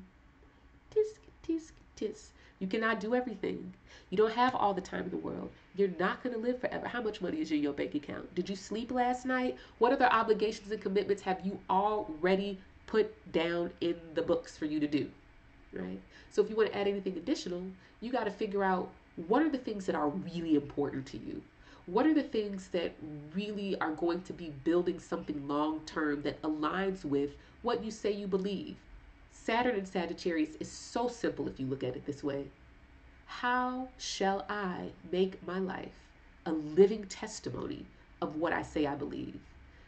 Tisk. You cannot do everything. You don't have all the time in the world. You're not going to live forever. How much money is in your bank account? Did you sleep last night? What other obligations and commitments have you already put down in the books for you to do? Right? So if you want to add anything additional, you got to figure out, what are the things that are really important to you? What are the things that really are going to be building something long term that aligns with what you say you believe? Saturn and Sagittarius is so simple if you look at it this way. How shall I make my life a living testimony of what I say I believe?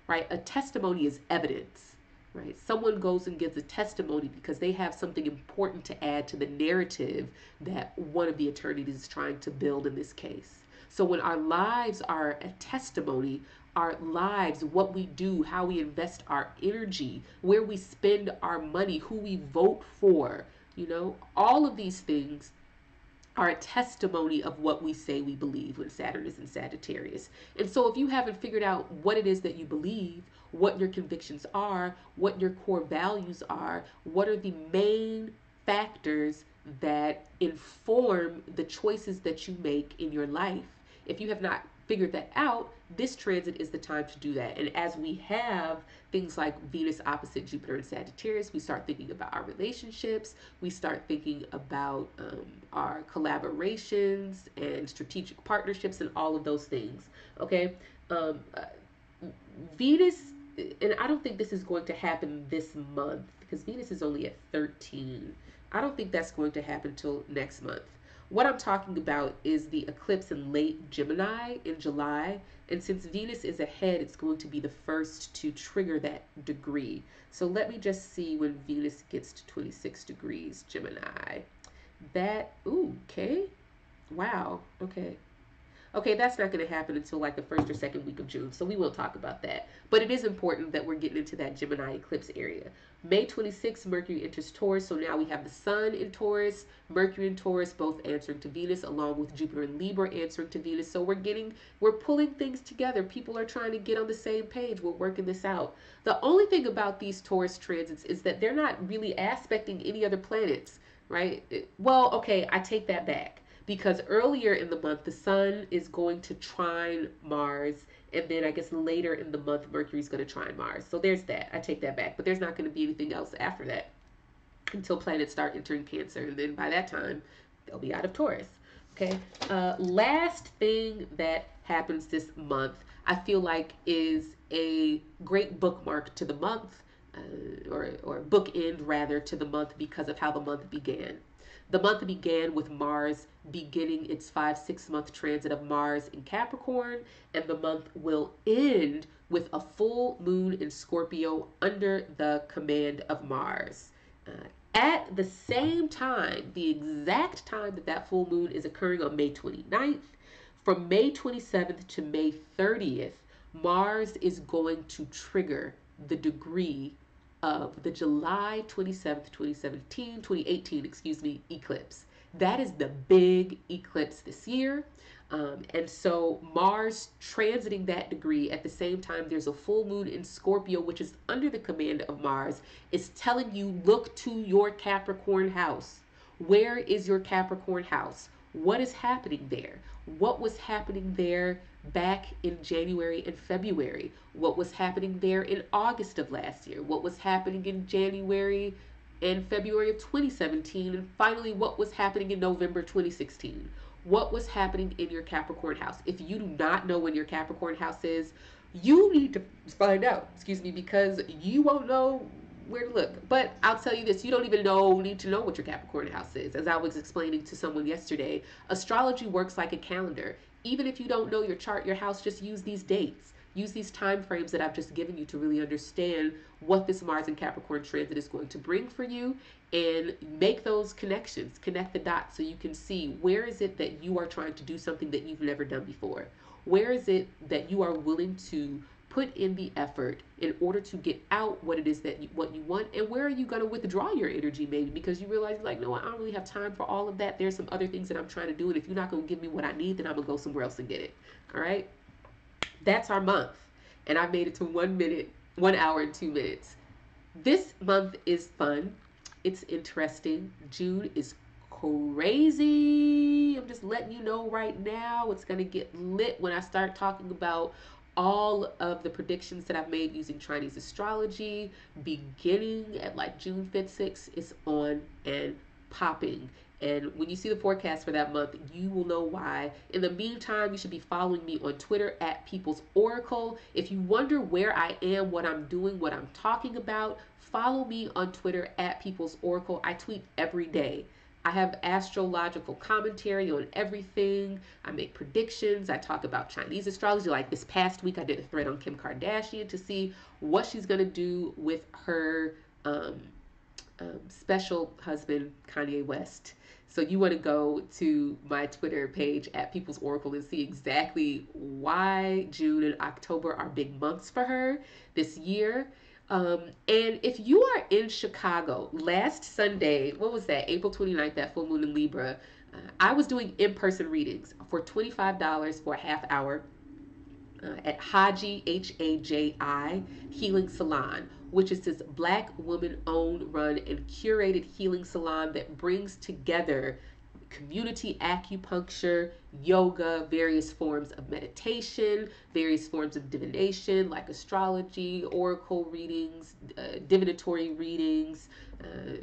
Right? A testimony is evidence. Right? Someone goes and gives a testimony because they have something important to add to the narrative that one of the attorneys is trying to build in this case. So when our lives are a testimony, our lives, what we do, how we invest our energy, where we spend our money, who we vote for, all of these things are a testimony of what we say we believe when Saturn is in Sagittarius. And so if you haven't figured out what it is that you believe, what your convictions are, what your core values are, what are the main factors that inform the choices that you make in your life, if you have not figured that out, this transit is the time to do that. And as we have things like Venus opposite Jupiter in Sagittarius, we start thinking about our relationships, we start thinking about our collaborations and strategic partnerships and all of those things. Okay. Um, uh, Venus, and I don't think this is going to happen this month because Venus is only at 13. I don't think that's going to happen till next month. What I'm talking about is the eclipse in late Gemini in July. And since Venus is ahead, it's going to be the first to trigger that degree. So let me just see when Venus gets to 26 degrees Gemini. That, ooh, okay. Wow, okay. Okay, that's not going to happen until like the first or second week of June, so we won't talk about that. But it is important that we're getting into that Gemini eclipse area. May 26th, Mercury enters Taurus, so now we have the Sun in Taurus, Mercury in Taurus, both answering to Venus, along with Jupiter and Libra answering to Venus. So we're pulling things together. People are trying to get on the same page. We're working this out. The only thing about these Taurus transits is that they're not really aspecting any other planets, right? Well, okay, I take that back because earlier in the month the Sun is going to trine Mars, and then I guess later in the month Mercury's going to trine Mars. So there's that. I take that back. But there's not going to be anything else after that until planets start entering Cancer, and then by that time they'll be out of Taurus. Okay. Last thing that happens this month, I feel like, is a great bookmark to the month, or bookend rather to the month because of how the month began. The month began with Mars beginning its 5-6 month transit of Mars in Capricorn, and the month will end with a full moon in Scorpio under the command of Mars. At the same time, the exact time that that full moon is occurring on May 29th, from May 27th to May 30th, Mars is going to trigger the degree of the July 27th, 2018, eclipse. That is the big eclipse this year. And so Mars transiting that degree at the same time there's a full moon in Scorpio, which is under the command of Mars, is telling you, look to your Capricorn house. Where is your Capricorn house? What is happening there? What was happening there back in January and February? What was happening there in August of last year? What was happening in January and February of 2017? And finally, what was happening in November 2016? What was happening in your Capricorn house? If you do not know when your Capricorn house is, you need to find out, because you won't know where to look. But I'll tell you this, you don't even need to know what your Capricorn house is. As I was explaining to someone yesterday, astrology works like a calendar. Even if you don't know your chart, your house, just use these dates. Use these time frames that I've just given you to really understand what this Mars and Capricorn transit is going to bring for you, and make those connections, connect the dots so you can see where is it that you are trying to do something that you've never done before. Where is it that you are willing to put in the effort in order to get out what it is that what you want, and where are you going to withdraw your energy maybe because you realize, like, no, I don't really have time for all of that. There's some other things that I'm trying to do, and if you're not going to give me what I need, then I'm going to go somewhere else and get it. All right? That's our month. And I made it to 1 hour and 2 minutes. This month is fun. It's interesting. June is crazy. I'm just letting you know right now. It's going to get lit when I start talking about all of the predictions that I've made using Chinese astrology. Beginning at like June 5th, 6th, it's on and popping. And when you see the forecast for that month, you will know why. In the meantime, you should be following me on Twitter at People's Oracle. If you wonder where I am, what I'm doing, what I'm talking about, follow me on Twitter at People's Oracle. I tweet every day. I have astrological commentary on everything. I make predictions. I talk about Chinese astrology. Like this past week, I did a thread on Kim Kardashian to see what she's going to do with her special husband, Kanye West. So you want to go to my Twitter page at People's Oracle and see exactly why June and October are big months for her this year. And if you are in Chicago, last Sunday, what was that? April 29th, that full moon in Libra. I was doing in-person readings for $25 for a half hour at Haji, Haji Healing Salon, which is this Black woman owned, run, and curated healing salon that brings together community acupuncture, yoga, various forms of meditation, various forms of divination like astrology, oracle readings, divinatory readings,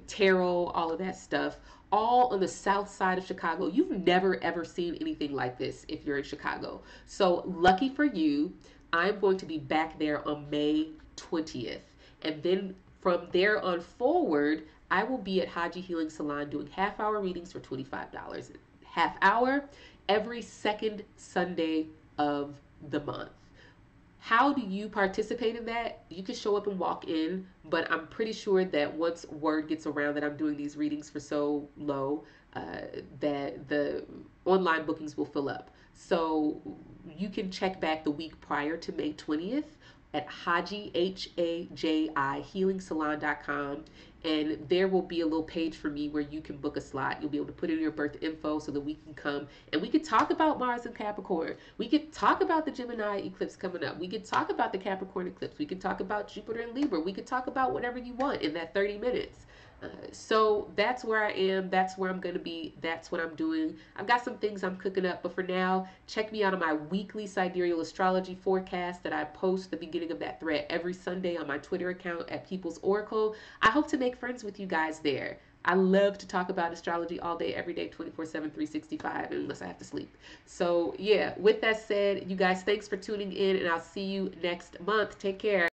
tarot, all of that stuff, all on the south side of Chicago. You've never ever seen anything like this if you're in Chicago. So, lucky for you, I'm going to be back there on May 20th. And then from there on forward, I will be at Haji Healing Salon doing half hour readings for $25. Half hour every second Sunday of the month. How do you participate in that? You can show up and walk in, but I'm pretty sure that once word gets around that I'm doing these readings for so low, that the online bookings will fill up. So you can check back the week prior to May 20th at Haji, Haji, healingsalon.com, and there will be a little page for me where you can book a slot. You'll be able to put in your birth info so that we can come and we could talk about Mars and Capricorn. We could talk about the Gemini eclipse coming up. We could talk about the Capricorn eclipse. We could talk about Jupiter and Libra. We could talk about whatever you want in that 30 minutes. So that's where I am. That's where I'm going to be. That's what I'm doing. I've got some things I'm cooking up, but for now, check me out on my weekly Sidereal Astrology forecast that I post the beginning of that thread every Sunday on my Twitter account at People's Oracle. I hope to make friends with you guys there. I love to talk about astrology all day, every day, 24/7, 365, unless I have to sleep. So, yeah, with that said, you guys, thanks for tuning in, and I'll see you next month. Take care.